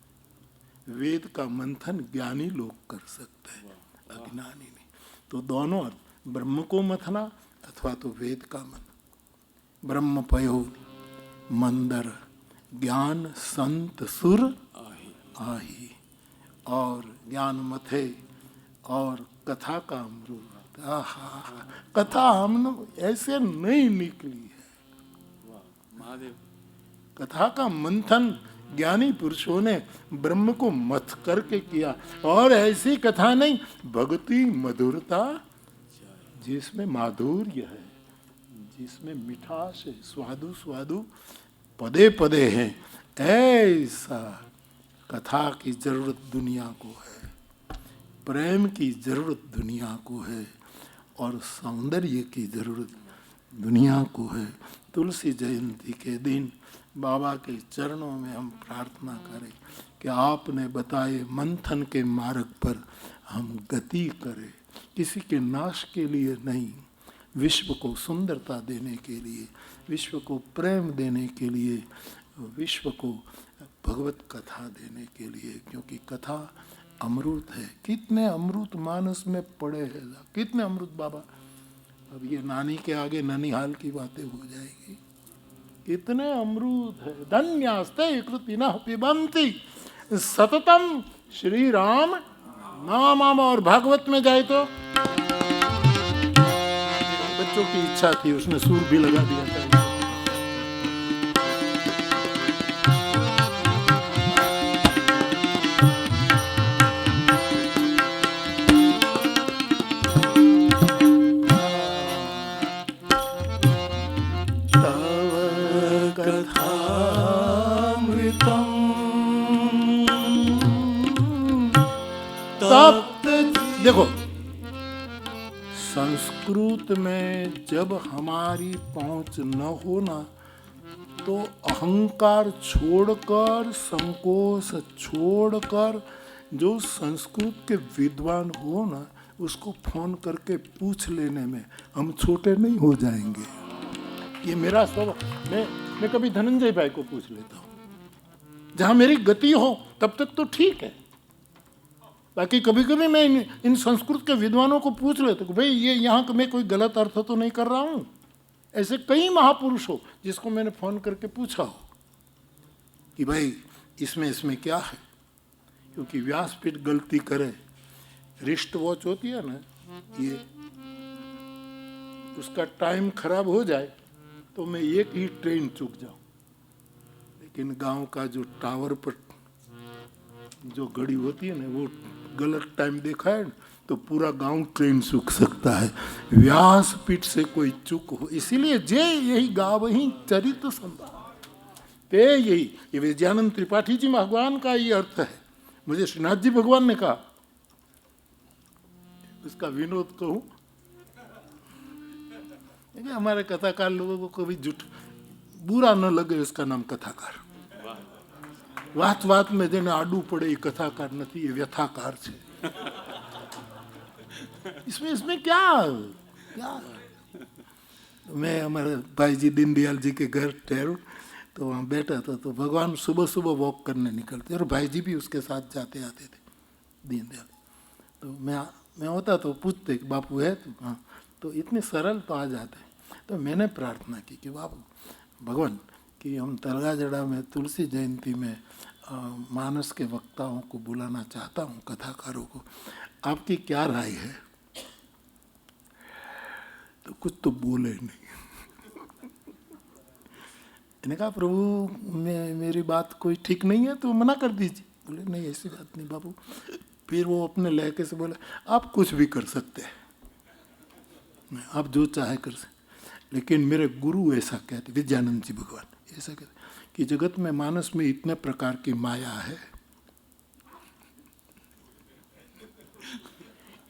वेद का मंथन ज्ञानी लोग कर सकते हैं, अज्ञानी नहीं। तो दोनों ब्रह्म को मथना अथवा तो वेद का मंथन। ब्रह्म पयो मंदर, ज्ञान संत सुर आही, और ज्ञान मथे और कथा का अमृत। आहा, कथा हम ऐसे नहीं निकली है। महादेव, कथा का मंथन ज्ञानी पुरुषों ने ब्रह्म को मथ करके किया, और ऐसी कथा नहीं, भक्ति मधुरता जिसमें माधुर्य है, जिसमें मिठास है, स्वादु स्वादु पदे पदे हैं, ऐसा कथा की जरूरत दुनिया को है, प्रेम की जरूरत दुनिया को है, और सौंदर्य की जरूरत दुनिया को है। तुलसी जयंती के दिन बाबा के चरणों में हम प्रार्थना करें कि आपने बताए मंथन के मार्ग पर हम गति करें, किसी के नाश के लिए नहीं, विश्व को सुंदरता देने के लिए, विश्व को प्रेम देने के लिए, विश्व को भगवत कथा देने के लिए, क्योंकि कथा अमृत है। कितने अमृत मानस में पड़े हैं, कितने अमृत बाबा। अब ये नानी के आगे ननिहाल की बातें हो जाएगी। कितने अमृत है। धन्यास्ते कृतिनः पिबन्ति सततम श्री राम नाम। और भागवत में जाए तो बच्चों की इच्छा थी, उसने सूर भी लगा दिया था। देखो, संस्कृत में जब हमारी पहुंच न होना तो अहंकार छोड़कर, संकोच छोड़कर, जो संस्कृत के विद्वान हो ना, उसको फोन करके पूछ लेने में हम छोटे नहीं हो जाएंगे। ये मेरा स्वभाव। मैं कभी धनंजय भाई को पूछ लेता हूँ, जहां मेरी गति हो तब तक तो ठीक है। बाकी कभी कभी मैं इन संस्कृत के विद्वानों को पूछ लेता हूँ, भाई ये यहाँ का मैं कोई गलत अर्थ तो नहीं कर रहा हूँ। ऐसे कई महापुरुष हो जिसको मैंने फोन करके पूछा हो कि भाई इसमें क्या है। क्योंकि व्यासपीठ गलती करे, रिस्ट वॉच होती है ना, ये उसका टाइम खराब हो जाए तो मैं एक ही ट्रेन चूक जाऊं। लेकिन गांव का जो टावर पर जो घड़ी होती है ना, वो गलत टाइम देखा है तो पूरा गांव ट्रेन चूक सकता है। व्यासपीठ से कोई चूक हो, इसीलिए जे यही गावही चरित्र संभाव ते यही। ये विजयानंद त्रिपाठी जी भगवान का ये अर्थ है। मुझे श्रीनाथ जी भगवान ने कहा, उसका विनोद कहूं, हमारे कथाकार लोगों को कभी झूठ बुरा न लगे, उसका नाम कथाकार। વાત વાત में જેને આડું પડે એ कथाकार नहीं, ये व्यथाकार છે। इसमें क्या मैं हमारे भाई जी दीनदयाल जी के घर ठहरू तो वहाँ बैठा था, तो भगवान सुबह सुबह वॉक करने निकलते और भाई जी भी उसके साथ जाते आते थे दीनदयाल। तो मैं होता तो पूछते कि बापू है तो, हाँ, तो इतने सरल तो आ जाते। तो मैंने प्रार्थना की कि बापू भगवान कि हम तरगाजड़ा में तुलसी जयंती में मानस के वक्ताओं को बुलाना चाहता हूँ, कथाकारों को, आपकी क्या राय है। तो कुछ तो बोले नहीं। मैंने कहा प्रभु मेरी बात कोई ठीक नहीं है तो मना कर दीजिए। बोले नहीं ऐसी बात नहीं बाबू। फिर वो अपने लहके से बोले आप कुछ भी कर सकते हैं, आप जो चाहे कर सकते, लेकिन मेरे गुरु ऐसा कहते, विजयानंद जी भगवान ऐसा कहते कि जगत में मानस में इतने प्रकार की माया है,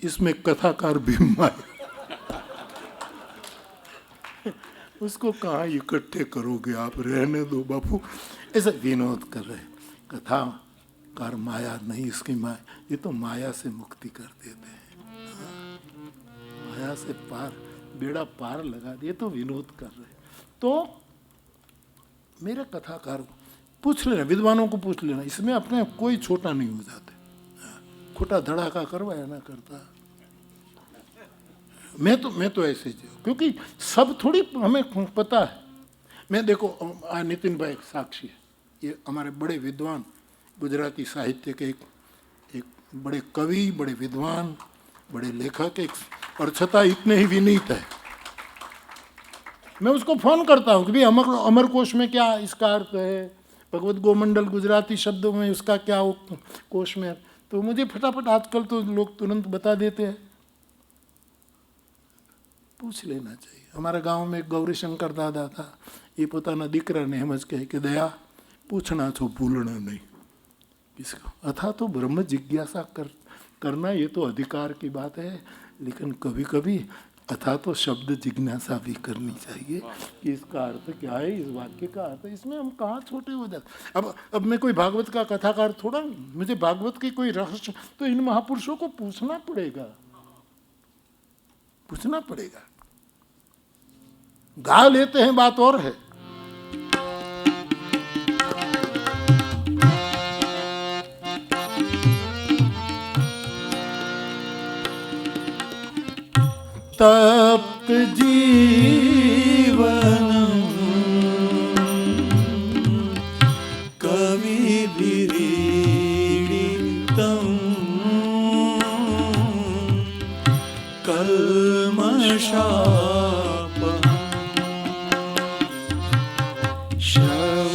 इसमें कथाकार भी माया, उसको कहाँ इकट्ठे करोगे आप, रहने दो बापू। ऐसा विनोद कर रहे। कथाकार माया नहीं, इसकी माया, ये तो माया से मुक्ति कर देते हैं, माया से पार, बेड़ा पार लगा दिए, तो विनोद कर रहे। तो मेरे कथाकार पूछ लेना, विद्वानों को पूछ लेना, इसमें अपने कोई छोटा नहीं हो जाते। खोटा धड़ाका करवाया ना करता। मैं तो ऐसे ही, क्योंकि सब थोड़ी हमें पता है। मैं देखो नितिन भाई साक्षी है, ये हमारे बड़े विद्वान, गुजराती साहित्य के एक बड़े कवि, बड़े विद्वान, बड़े लेखक, एक और छता इतने ही विनीत है। मैं उसको फोन करता हूँ कि भाई अमरकोश में क्या इसका अर्थ है, भगवत गोमंडल गुजराती शब्दों में उसका क्या कोश में, तो मुझे फटाफट आजकल तो लोग तुरंत बता देते हैं। पूछ लेना चाहिए। हमारे गांव में एक गौरी शंकर दादा था, ये પોતાના દીકરાને એમ જ કહે કે દયા पूछना छो भूलना नहीं। इसका अथा तो ब्रह्म जिज्ञासा करना ये तो अधिकार की बात है, लेकिन कभी कभी अथा तो शब्द जिज्ञासा भी करनी चाहिए कि इसका अर्थ क्या है, इस वाक्य का अर्थ। इसमें हम कहाँ छोटे हो जाते। अब मैं कोई भागवत का कथाकार थोड़ा, मुझे भागवत की कोई रहस्य तो इन महापुरुषों को पूछना पड़ेगा, पूछना पड़ेगा। गा लेते हैं बात और है, तप्त जीवनम कविभिरीडितं कल्मषापहम् श्रवणमङ्गलम्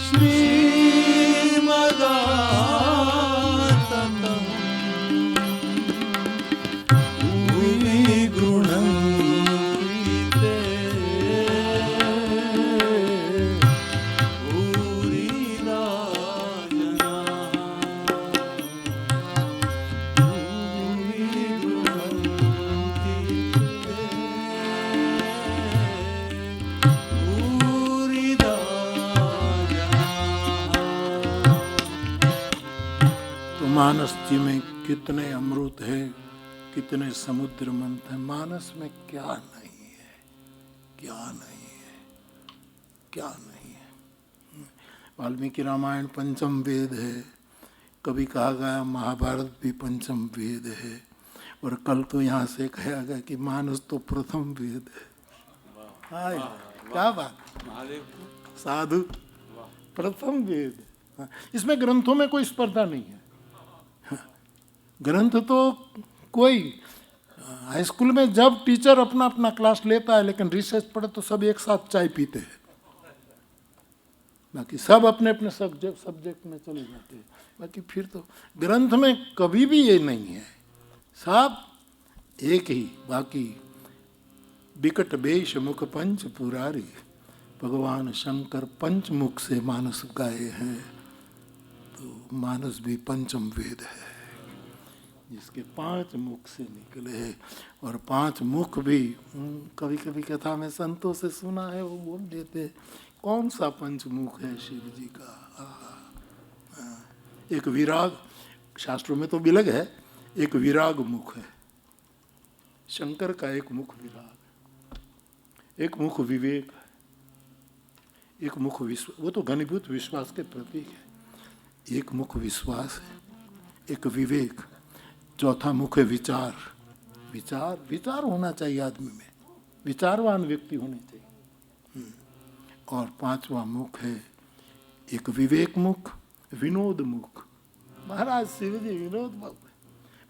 श्रीमदाततं भुवि गृह्णन्ति ते भूरिदा जनाः भुवि गृह्णन्ति ते भूरिदा तो मानस जी में कितने अमृत है, कितने समुद्र मंथ है। मानस में क्या नहीं है, क्या नहीं है, क्या नहीं है। वाल्मीकि रामायण पंचम वेद है। कभी कहा गया महाभारत भी पंचम वेद है, और कल तो यहाँ से कहा गया कि मानस तो प्रथम वेद है। हाय, क्या बात, महादेव साधु प्रथम वेद। हाँ, इसमें ग्रंथों में कोई स्पर्धा नहीं है। हाँ, ग्रंथ तो कोई हाई स्कूल में जब टीचर अपना अपना क्लास लेता है, लेकिन रिसर्च पढ़े तो सब एक साथ चाय पीते हैं, बाकी सब अपने अपने सब्जेक्ट में चले जाते हैं। बाकी फिर तो ग्रंथ में कभी भी ये नहीं है, सब एक ही। बाकी विकट वेश मुख पंच पुरारी, भगवान शंकर पंच मुख से मानस गाए हैं। तो मानस भी पंचम वेद है, जिसके 5 मुख से निकले हैं। और 5 मुख भी कभी कभी कथा में संतों से सुना है, वो बोल देते कौन सा पंचमुख है शिव जी का। एक विराग, शास्त्रों में तो बिलग है, एक विराग मुख है शंकर का, एक मुख विराग, एक मुख विवेक है, एक मुख विश्वास, वो तो घनीभूत विश्वास के प्रतीक है। एक मुख विश्वास है, एक विवेक, चौथा मुख है विचार। विचार होना चाहिए आदमी में, विचारवान व्यक्ति होने चाहिए। और 5वां मुख है एक विवेक मुख, विनोद मुख। महाराज शिव जी विनोद मुख।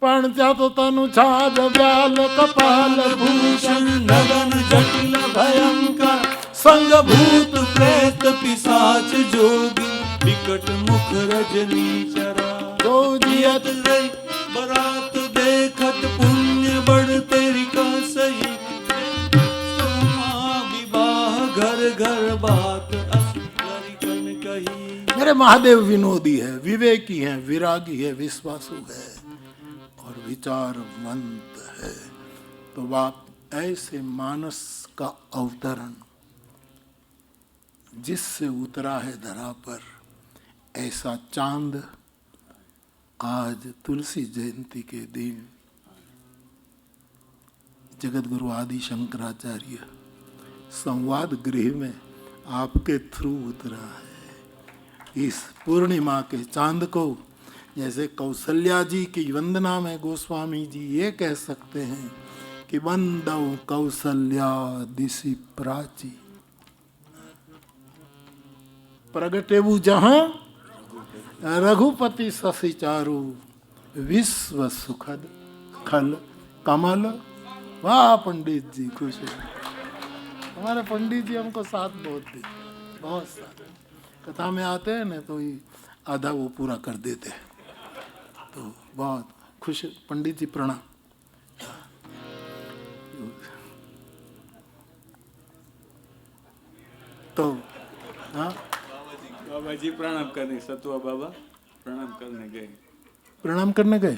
पण तो तनु छाद व्याल कपाल भूषण नगन जटिल भयंकर संग भूत प्रेत पिशाच जोगी विकट मुख रजनी चरा दो जियत रे बरात देखत पुण्य बढ़ तेरी का सही सोमा विवाह घर घर बात असुरी कन कही। मेरे महादेव विनोदी है, विवेकी है, विरागी है, विश्वासु है और विचारवंत है। तो बाप ऐसे मानस का अवतरण जिससे उतरा है धरा पर, ऐसा चांद आज तुलसी जयंती के दिन जगत गुरु आदि शंकराचार्य संवाद गृह में आपके थ्रू उतरा है। इस पूर्णिमा के चांद को जैसे कौशल्या जी की वंदना में गोस्वामी जी ये कह सकते हैं कि वंदौ कौशल्या दिशि प्राची, प्रगटेबु जहां रघुपति शशि चारु, विश्व सुखद खल कमल। वाह पंडित जी, खुश है। हमारे पंडित जी हमको साथ बहुत देते, बहुत साथ। कथा में आते हैं ना तो ये आधा वो पूरा कर देते हैं, तो बहुत खुश। पंडित जी प्रणाम। तो हाँ, बाबा जी प्रणाम करने, सतुआ बाबा प्रणाम करने गए। प्रणाम करने गए।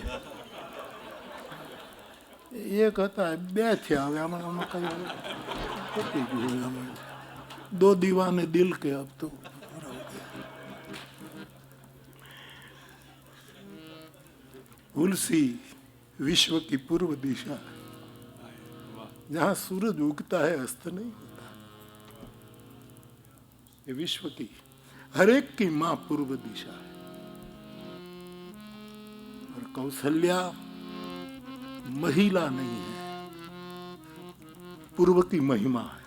ये कहता है बे थे હવે આમાં કઈ પતી ગયું હવે। 2 दीवाने दिल के अब तो तुलसी विश्व की पूर्व दिशा, जहाँ सूरज उगता है अस्त नहीं होता। ये विश्व की हर एक की माँ पूर्व दिशा है। पर कौशल्या महिला नहीं है, पूर्व की महिमा है।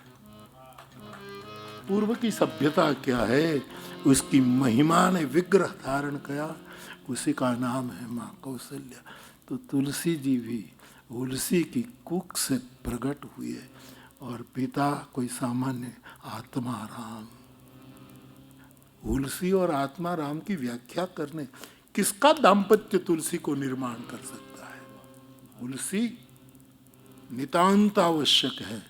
पूर्व की सभ्यता क्या है, उसकी महिमा ने विग्रह धारण किया, उसी का नाम है माँ कौशल्या। तो तुलसी जी भी तुलसी की कुख से प्रकट हुए और पिता कोई सामान्य आत्मा राम। तुलसी और आत्मा राम की व्याख्या करने किसका दाम्पत्य तुलसी को निर्माण कर सकता है? तुलसी नितांत आवश्यक है,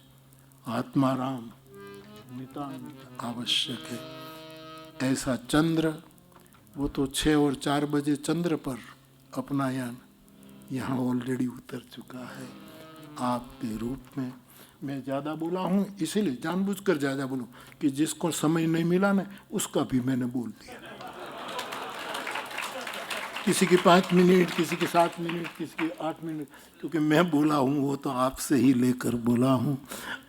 आत्मा राम नितांत आवश्यक है। ऐसा चंद्र, वो तो 6 और 4 बजे चंद्र पर अपना यान यहाँ ऑलरेडी उतर चुका है आपके रूप में। मैं ज़्यादा बोला हूँ इसीलिए जानबूझकर ज़्यादा बोलूँ कि जिसको समय नहीं मिला ना उसका भी मैंने बोल दिया। किसी की 5 मिनट, किसी की 7 मिनट, किसी की 8 मिनट, क्योंकि मैं बोला हूँ वो तो आपसे ही लेकर बोला हूँ,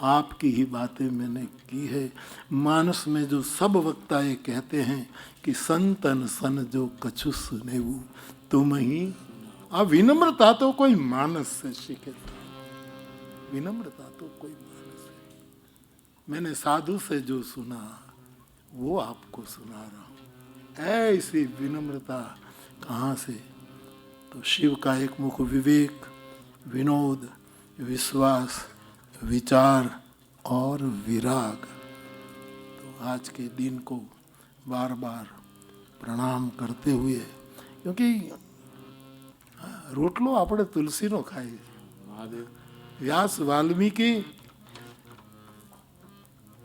आपकी ही बातें मैंने की है। मानस में जो सब वक्ता ये कहते हैं कि संतन सन जो कछु सुने वो तुम ही। विनम्रता तो कोई मानस से सीखे, विनम्रता तो कोई मानस है। मैंने साधु से जो सुना वो आपको सुना रहा हूँ। ऐसी विनम्रता कहाँ से? तो शिव का एक मुख विवेक, विनोद, विश्वास, विचार और विराग। तो आज के दिन को बार बार प्रणाम करते हुए, क्योंकि रोटलो આપણે તુલસીનો ખાઈ, વ્યાસ વાલ્મીકી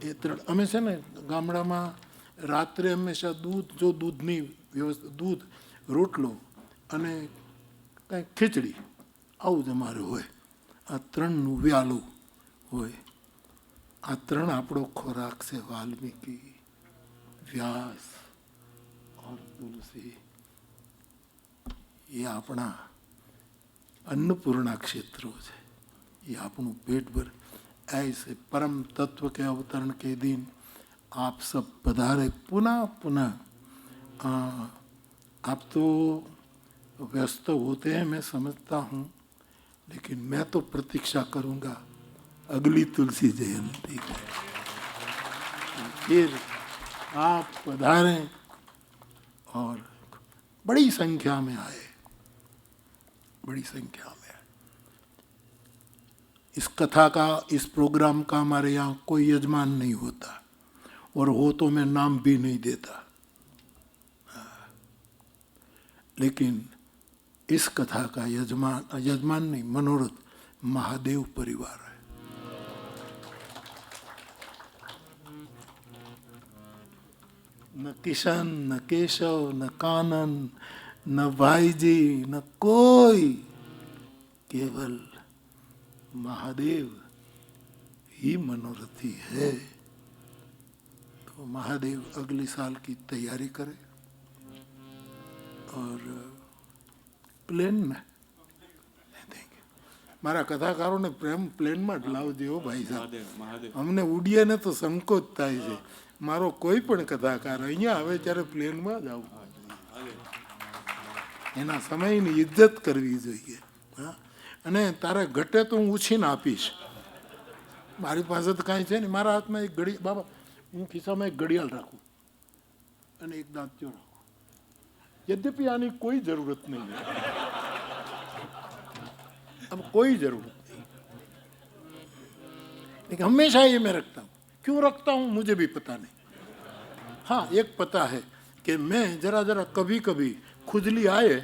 એ અમે છે ને ગામડામાં રાત્રે હંમેશા દૂધ, જો દૂધની વ્યવસ્થા, દૂધ, રોટલો અને કંઈક ખીચડી આવું જ અમારે હોય. આ ત્રણનું વ્યાલું હોય. આ ત્રણ આપણો ખોરાક છે. વાલ્મીકી, વ્યાસ और तुलसी, ये अपना अन्नपूर्णा क्षेत्रों है, ये આપણું पेट भर। ऐसे परम तत्व के अवतरण के दिन आप सब पधारे पुनः पुनः। आप तो व्यस्त होते हैं, मैं समझता हूँ, लेकिन मैं तो प्रतीक्षा करूँगा अगली तुलसी जयंती की। फिर आप पधारें और बड़ी संख्या में आए, बड़ी संख्या में। इस कथा का, इस प्रोग्राम का हमारे यहाँ कोई यजमान नहीं होता, और हो तो मैं नाम भी नहीं देता, लेकिन इस कथा का यजमान नहीं, मनोरथ महादेव परिवार है। न किशन, न केशव, न कानन, न भाईजी, न कोई, केवल महादेव ही मनोरथी है। तो महादेव अगले साल की तैयारी करे और प्लेन में देंगे। मारा कथाकारों ने प्रेम प्लेन में लावजे हो भाई साहब, हमने उड़िए ने तो संकोच थाय छे। मारो कोई पण कथाकार अहींया आवे त्यारे प्लेन में ज आववुं જોઈએ, एना समयनी इज्जत करवी જોઈએ। हाँ, अने तारे घटे तो हूँ उछीने आपीश। मारी पासे तो कांई छे नहीं, मारा हाथ में एक घड़ी, बाबा हूँ खिस्सा में एक घड़ियाल राखूं अने एक दांतियो राखूं, यद्यपि आनी कोई जरूरत नहीं है, अब कोई जरूरत नहीं, लेकिन हमेशा ये मैं रखता हूँ। क्यों रखता हूँ मुझे भी पता नहीं। हाँ, एक पता है कि मैं जरा जरा कभी कभी खुजली आए,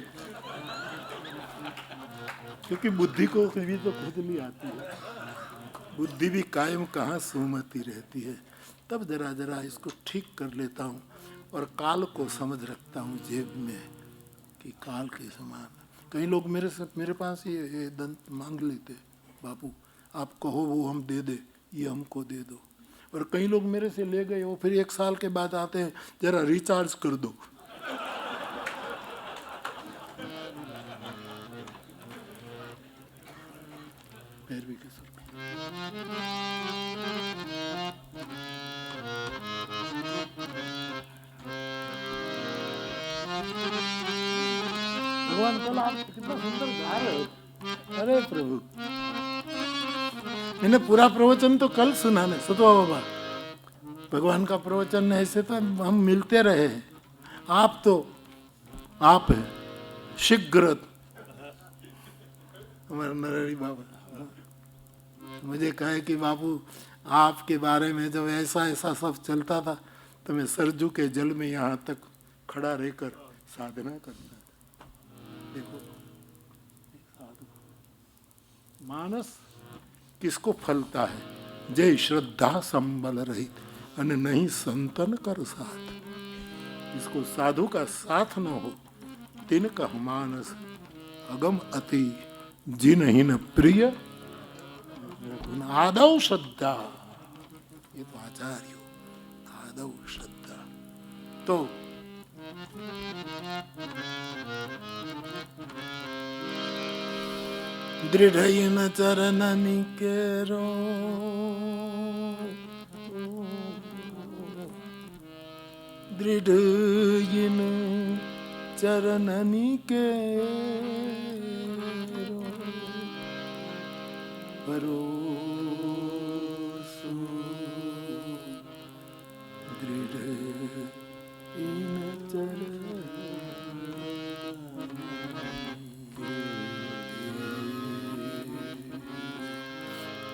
क्योंकि बुद्धि को भी तो खुजली आती है, बुद्धि भी कायम कहाँ सुमति रहती है, तब जरा जरा इसको ठीक कर लेता हूँ और काल को समझ रखता हूँ जेब में कि काल के समान। कई लोग मेरे पास ये दंत मांग लेते, बापू आप कहो वो हम दे दे, ये हमको दे दो। और कई लोग मेरे से ले गए, वो फिर 1 साल के बाद आते हैं, जरा रिचार्ज कर दो। पैरवी के सर भगवान कल आप कितना सुंदर गा रहे हो। अरे प्रभु, मैंने पूरा प्रवचन तो कल सुना ना सतवा बाबा। भगवान का प्रवचन ऐसे तो हम मिलते रहे हैं। आप तो आप है शीघ्र। हमारे नरहरि बाबा मुझे कहे कि बाबू आपके बारे में जब ऐसा ऐसा सब चलता था तो मैं सरजू के जल में यहाँ तक खड़ा रहकर साधना करता था। देखो मानस किसको फलता है? जय श्रद्धा संबल रहित अन नहीं संतन कर साथ। इसको साधु का साथ न हो तिन का मानस अगम अति जिन ही न प्रिय आदौ श्रद्धा। ये तो आचार्य आदौ श्रद्धा। तो दृढ़ न चरण निकेरो दृढ़ चरण निकेरो परोसु दृढ़ चरण।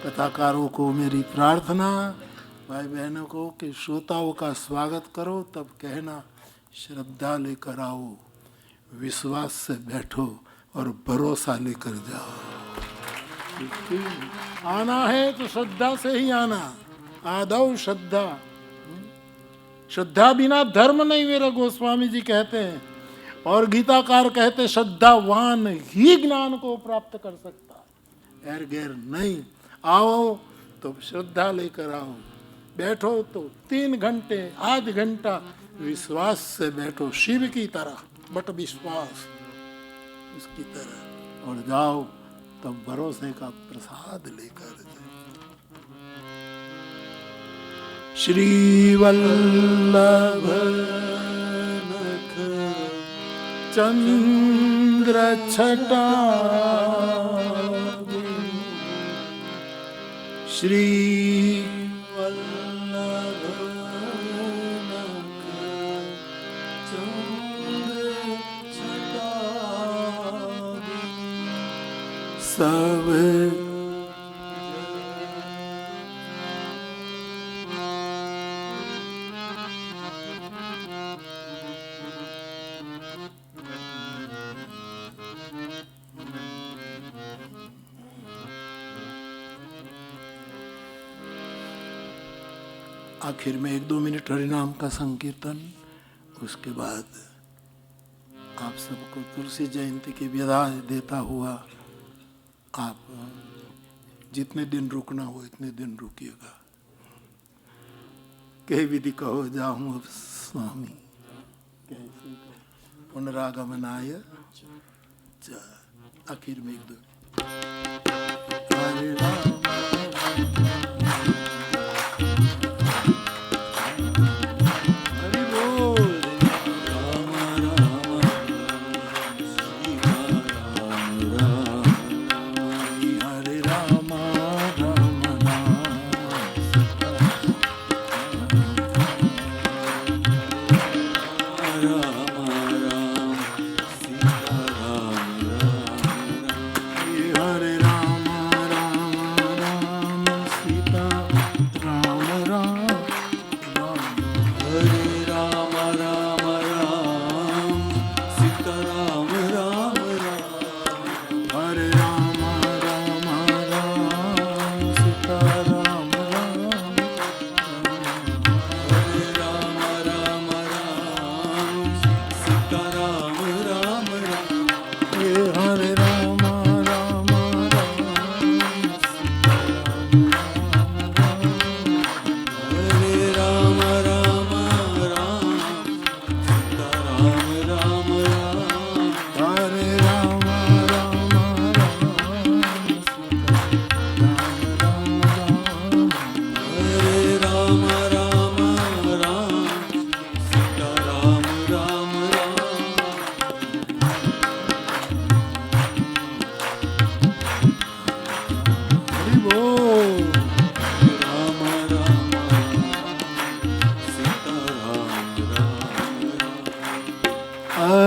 कथाकारों को मेरी प्रार्थना, भाई बहनों को कि श्रोताओं का स्वागत करो तब कहना श्रद्धा लेकर आओ, विश्वास से बैठो और भरोसा लेकर जाओ। आना है तो श्रद्धा से ही आना। आदौ श्रद्धा। श्रद्धा बिना धर्म नहीं, मेरे गोस्वामी जी कहते हैं। और गीताकार कहते श्रद्धावान ही ज्ञान को प्राप्त कर सकता है, एर गैर नहीं। आओ तो श्रद्धा लेकर आओ, बैठो तो 3 घंटे आध घंटा विश्वास से बैठो, शिव की तरह बट विश्वास उसकी तरह, और जाओ तब भरोसे का प्रसाद लेकर जाओ। श्री वल्लभ नख चंद्र छटा श्री वल्लभ नख चंद्र छटा सब आखिर में 1-2 मिनट हरिनाम का संकीर्तन, उसके बाद आप सबको तुलसी जयंती की विदाई देता हुआ आप जितने दिन रुकना हो इतने दिन रुकिएगा। कह विधि कहो जाऊं अब स्वामी, कैसे पुनरागमनाय आखिर में 1-2 हरे राम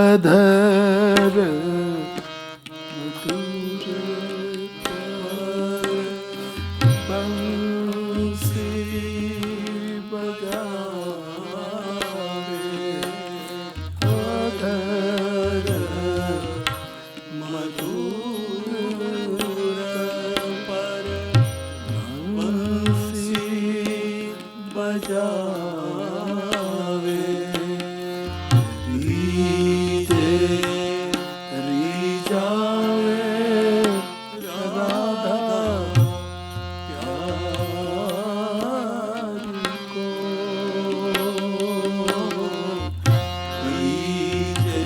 अधर मधुर कर बंसी बजावे, अधर मधुर पर बंसी बजावे, रीते रीजावे राधा प्यार को, रीते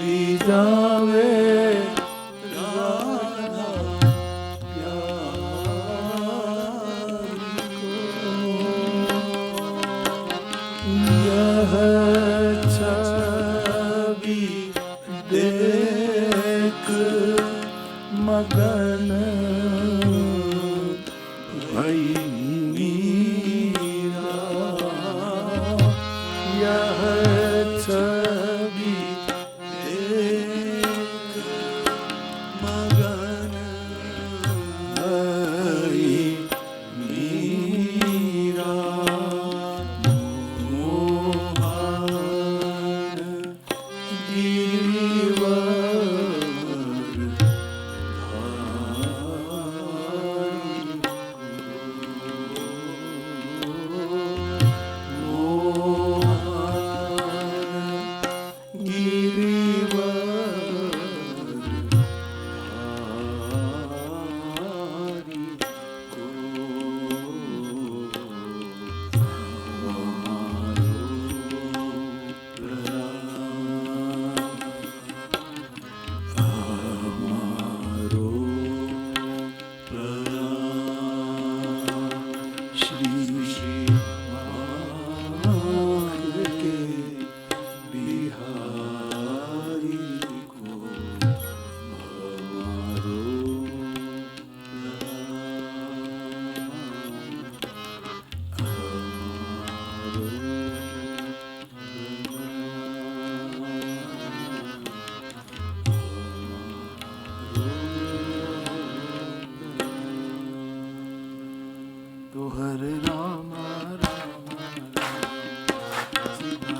रीजावे राधा प्यार को। यह छवि देख मगन भई मीरा, यह छवि देख मगन भई मीरा, मोहन गिरिवर धारी को, मोहन गिरिवर धारी को, हमारो प्रणाम, श्री श्री मान के बिहारी को, हमारो तो हरे राम राम राम सीता,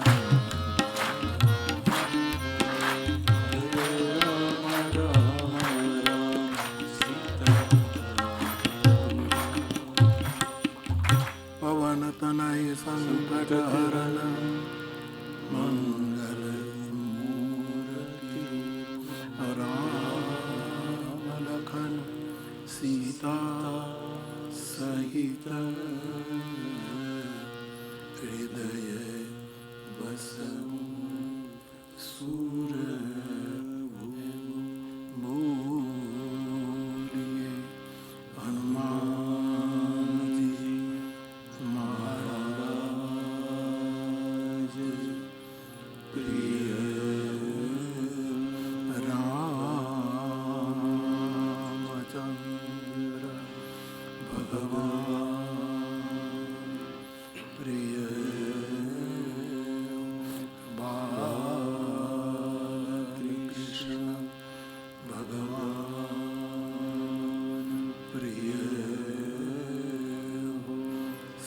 हरे राम राम राम सीता, पवन तनय संकट हरण मंगल मूर्ति, राम लखन सीता सहित हृदय बसहु सूरभूरिये, हनुमान जी महाराज प्रिय रामचंद्र भगवान प्रिय बालकृष्ण भगवान प्रिय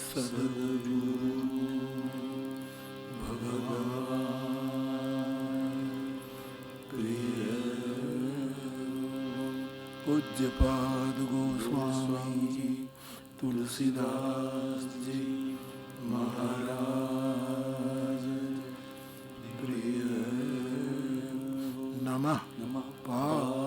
सद्गुरु भगवान प्रिय। पूज्यपाद गोस्वामी जी, तुलसीदास जी महाराज प्रिय। नमः पार्वती